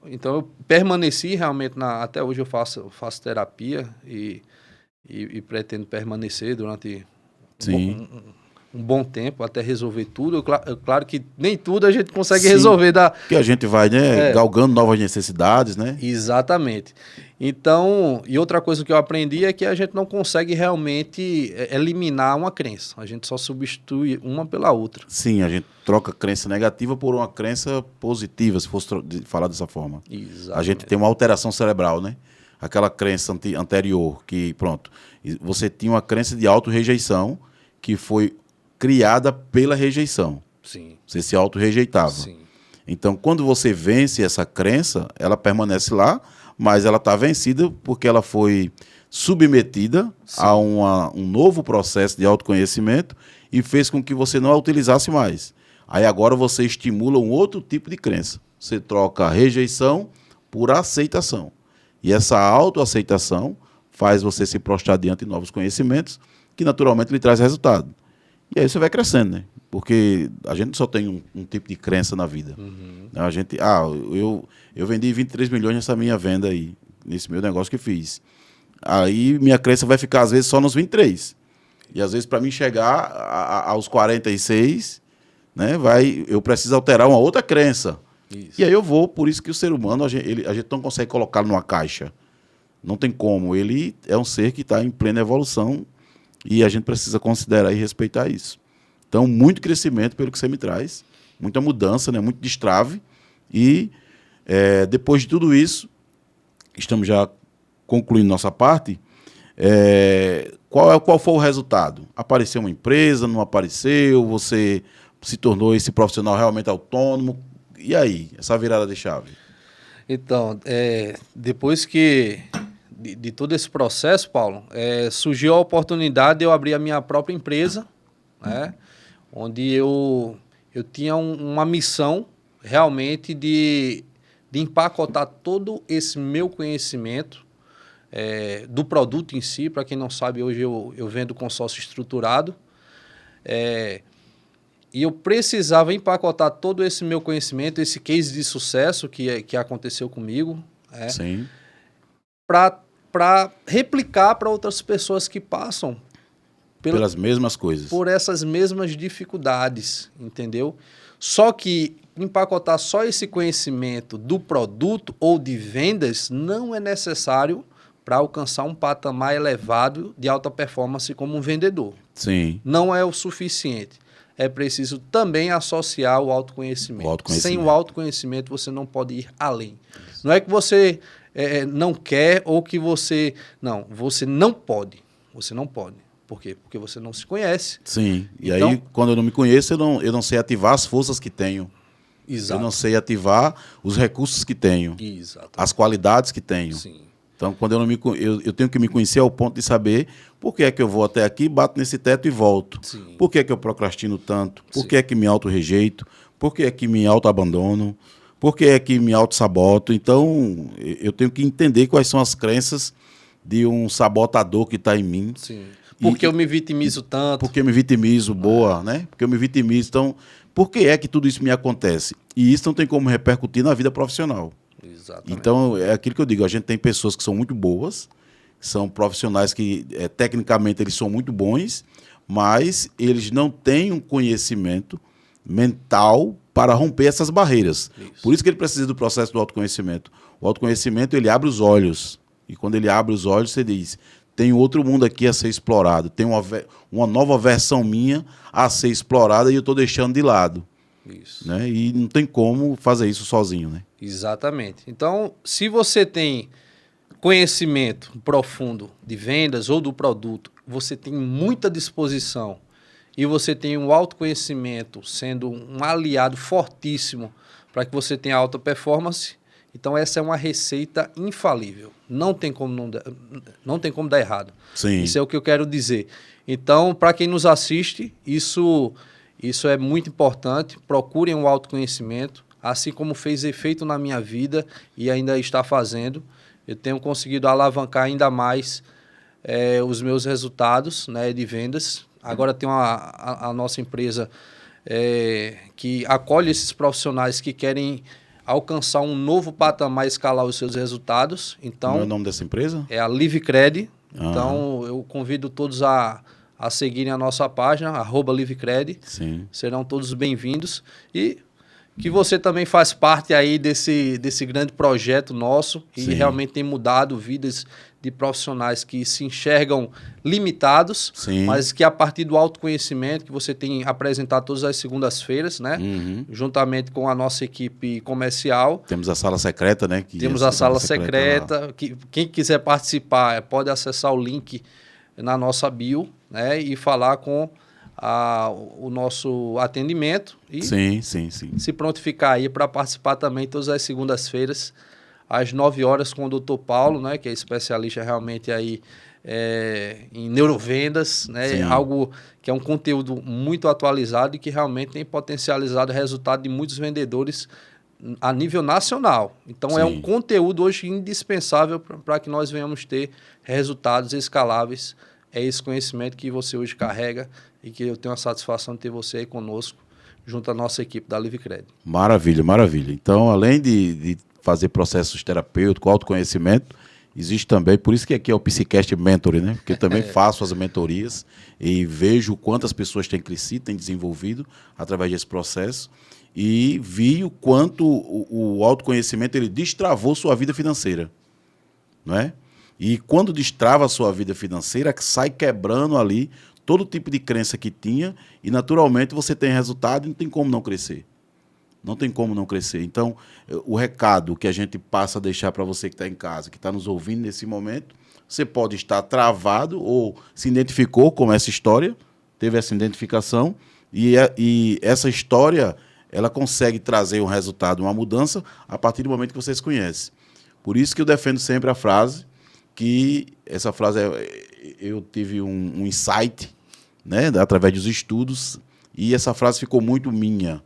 Então eu permaneci realmente, até hoje eu faço terapia e pretendo permanecer durante um bom tempo até resolver tudo. Claro que nem tudo a gente consegue resolver. Porque a gente vai, né, galgando novas necessidades, né? Exatamente. Então, e outra coisa que eu aprendi é que a gente não consegue realmente eliminar uma crença. A gente só substitui uma pela outra. Sim, a gente troca crença negativa por uma crença positiva, se fosse falar dessa forma. Exatamente. A gente tem uma alteração cerebral, né? Aquela crença anterior, que pronto, você tinha uma crença de auto-rejeição que foi criada pela rejeição. Sim. Você se auto-rejeitava. Sim. Então, quando você vence essa crença, ela permanece lá, mas ela está vencida porque ela foi submetida a um novo processo de autoconhecimento e fez com que você não a utilizasse mais. Aí agora você estimula um outro tipo de crença. Você troca a rejeição por aceitação. E essa autoaceitação faz você se prostrar diante de novos conhecimentos que naturalmente lhe traz resultado. E aí você vai crescendo, né? Porque a gente só tem um tipo de crença na vida. A gente, eu vendi 23 milhões nessa minha venda aí, nesse meu negócio que fiz. Aí minha crença vai ficar, às vezes, só nos 23. E, às vezes, para mim chegar aos 46, né, eu preciso alterar uma outra crença. Isso. E aí eu vou, por isso que o ser humano, a gente não consegue colocá-lo numa caixa. Não tem como. Ele é um ser que está em plena evolução e a gente precisa considerar e respeitar isso. Então, muito crescimento pelo que você me traz, muita mudança, né, muito destrave. E, depois de tudo isso, estamos já concluindo nossa parte, Qual foi o resultado? Apareceu uma empresa, não apareceu? Você se tornou esse profissional realmente autônomo? E aí, essa virada de chave? Então, depois de todo esse processo, Paulo, surgiu a oportunidade de eu abrir a minha própria empresa, né? Onde eu tinha uma missão realmente de empacotar todo esse meu conhecimento do produto em si. Para quem não sabe, hoje eu vendo consórcio estruturado. E eu precisava empacotar todo esse meu conhecimento, esse case de sucesso que aconteceu comigo, Sim. para replicar para outras pessoas que passam Pelas mesmas coisas. por essas mesmas dificuldades, entendeu? Só que empacotar só esse conhecimento do produto ou de vendas não é necessário para alcançar um patamar elevado de alta performance como um vendedor. Sim. Não é o suficiente. É preciso também associar o autoconhecimento. Sem o autoconhecimento, você não pode ir além. Não é que você não quer ou que você... Não, você não pode. Você não pode. Por quê? Porque você não se conhece. Sim. E então, aí, quando eu não me conheço, eu não sei ativar as forças que tenho. Exato. Eu não sei ativar os recursos que tenho. Exato. As qualidades que tenho. Sim. Então, quando eu tenho que me conhecer ao ponto de saber por que é que eu vou até aqui, bato nesse teto e volto. Sim. Por que é que eu procrastino tanto? Por que é que me auto-rejeito? Por que é que me auto-abandono? Por que é que me auto-saboto? Então, eu tenho que entender quais são as crenças de um sabotador que está em mim. Sim. Porque eu me vitimizo tanto. Porque eu me vitimizo, né? Porque eu me vitimizo. Então, por que é que tudo isso me acontece? E isso não tem como repercutir na vida profissional. Exatamente. Então, é aquilo que eu digo, a gente tem pessoas que são muito boas, são profissionais que, tecnicamente, eles são muito bons, mas eles não têm um conhecimento mental para romper essas barreiras. Isso. Por isso que ele precisa do processo do autoconhecimento. O autoconhecimento, ele abre os olhos. E quando ele abre os olhos, você diz, tem outro mundo aqui a ser explorado, tem uma nova versão minha a ser explorada e eu estou deixando de lado. Isso. Né? E não tem como fazer isso sozinho, né? Exatamente. Então, se você tem conhecimento profundo de vendas ou do produto, você tem muita disposição e você tem um autoconhecimento sendo um aliado fortíssimo para que você tenha alta performance, então essa é uma receita infalível. Não tem como dar errado. Sim. Isso é o que eu quero dizer. Então, para quem nos assiste, isso é muito importante. Procurem o autoconhecimento, assim como fez efeito na minha vida e ainda está fazendo. Eu tenho conseguido alavancar ainda mais os meus resultados, né, de vendas. Agora tem a nossa empresa que acolhe esses profissionais que querem alcançar um novo patamar e escalar os seus resultados. Então, qual é o nome dessa empresa? É a LiveCred. Então, eu convido todos a seguirem a nossa página, @LiveCred. Sim. Serão todos bem-vindos. E que você também faz parte aí desse grande projeto nosso e Sim. realmente tem mudado vidas de profissionais que se enxergam limitados, Sim. mas que a partir do autoconhecimento que você tem apresentado todas as segundas-feiras, né? Uhum. Juntamente com a nossa equipe comercial. Temos a sala secreta, né? Temos a sala secreta. Quem quiser participar pode acessar o link na nossa bio, né? E falar com o nosso atendimento e sim. se prontificar aí para participar também todas as segundas-feiras, às 9 horas com o Dr. Paulo, né, que é especialista realmente aí em neurovendas, né, Sim. algo que é um conteúdo muito atualizado e que realmente tem potencializado o resultado de muitos vendedores a nível nacional. Então, Sim. é um conteúdo hoje indispensável para que nós venhamos ter resultados escaláveis. É esse conhecimento que você hoje carrega e que eu tenho a satisfação de ter você aí conosco, junto à nossa equipe da LiveCred. Maravilha, maravilha. Então, além de fazer processos terapêuticos, autoconhecimento, existe também, por isso que aqui é o Psicast Mentoring, né? Porque eu também faço as mentorias e vejo quantas pessoas têm crescido, têm desenvolvido através desse processo e vi o quanto o autoconhecimento ele destravou sua vida financeira, não é? E quando destrava a sua vida financeira, sai quebrando ali todo tipo de crença que tinha e, naturalmente, você tem resultado e não tem como não crescer. Não tem como não crescer. Então, o recado que a gente passa a deixar para você que está em casa, que está nos ouvindo nesse momento, você pode estar travado ou se identificou com essa história, teve essa identificação, e essa história ela consegue trazer um resultado, uma mudança, a partir do momento que você se conhece. Por isso que eu defendo sempre a frase, que essa frase eu tive um insight, né, através dos estudos, e essa frase ficou muito minha.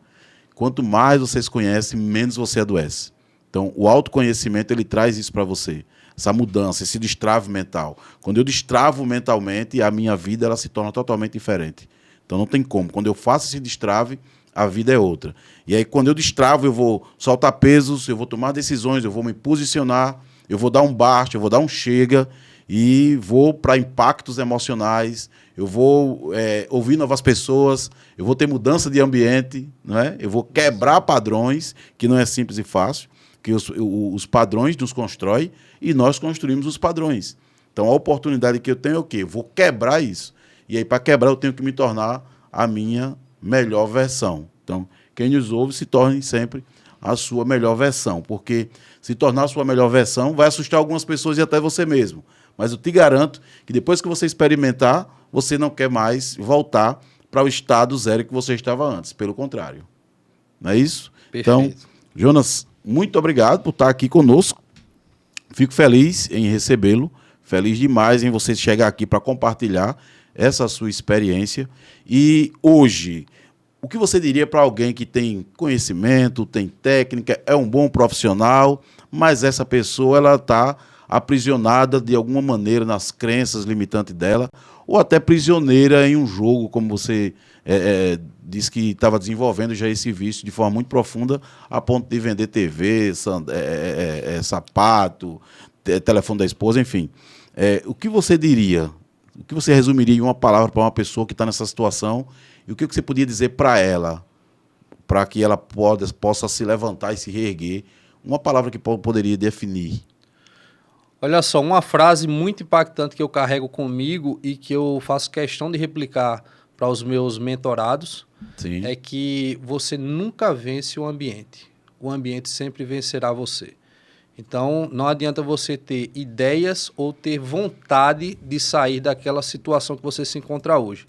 Quanto mais você se conhece, menos você adoece. Então, o autoconhecimento ele traz isso para você. Essa mudança, esse destrave mental. Quando eu destravo mentalmente, a minha vida ela se torna totalmente diferente. Então, não tem como. Quando eu faço esse destrave, a vida é outra. E aí, quando eu destravo, eu vou soltar pesos, eu vou tomar decisões, eu vou me posicionar, eu vou dar um basta, eu vou dar um chega e vou para impactos emocionais, eu vou ouvir novas pessoas, eu vou ter mudança de ambiente, não é? Eu vou quebrar padrões, que não é simples e fácil, que os padrões nos constroem e nós construímos os padrões. Então, a oportunidade que eu tenho é o quê? Eu vou quebrar isso. E aí, para quebrar, eu tenho que me tornar a minha melhor versão. Então, quem nos ouve, se torne sempre a sua melhor versão, porque se tornar a sua melhor versão vai assustar algumas pessoas e até você mesmo. Mas eu te garanto que depois que você experimentar, você não quer mais voltar para o estado zero que você estava antes. Pelo contrário. Não é isso? Perfeito. Então, Jonas, muito obrigado por estar aqui conosco. Fico feliz em recebê-lo. Feliz demais em você chegar aqui para compartilhar essa sua experiência. E hoje, o que você diria para alguém que tem conhecimento, tem técnica, é um bom profissional, mas essa pessoa ela está aprisionada de alguma maneira nas crenças limitantes dela, ou até prisioneira em um jogo, como você disse que estava desenvolvendo já esse vício de forma muito profunda, a ponto de vender TV, sapato, telefone da esposa, enfim. O que você diria? O que você resumiria em uma palavra para uma pessoa que está nessa situação? E o que você podia dizer para ela, para que ela possa se levantar e se reerguer? Uma palavra que poderia definir. Olha só, uma frase muito impactante que eu carrego comigo e que eu faço questão de replicar para os meus mentorados. Sim. É que você nunca vence o ambiente sempre vencerá você. Então, não adianta você ter ideias ou ter vontade de sair daquela situação que você se encontra hoje.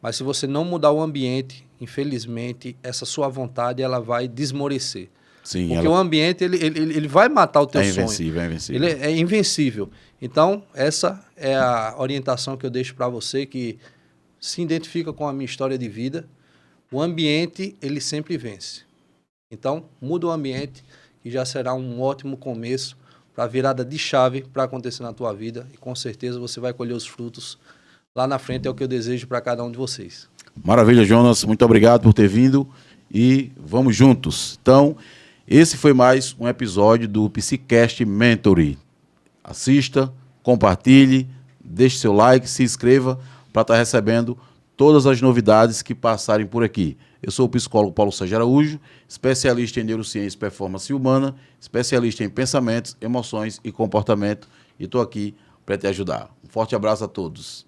Mas se você não mudar o ambiente, infelizmente, essa sua vontade ela vai desmorecer. Sim, porque o ambiente ele vai matar o teu sonho. É invencível. Ele é invencível. Então, essa é a orientação que eu deixo para você que se identifica com a minha história de vida. O ambiente, ele sempre vence. Então, muda o ambiente, que já será um ótimo começo para a virada de chave para acontecer na tua vida. E com certeza você vai colher os frutos lá na frente, é o que eu desejo para cada um de vocês. Maravilha, Jonas. Muito obrigado por ter vindo e vamos juntos. Então, esse foi mais um episódio do PsiCast Mentoring. Assista, compartilhe, deixe seu like, se inscreva para estar recebendo todas as novidades que passarem por aqui. Eu sou o psicólogo Paulo Sérgio Araújo, especialista em neurociência e performance humana, especialista em pensamentos, emoções e comportamento, e estou aqui para te ajudar. Um forte abraço a todos.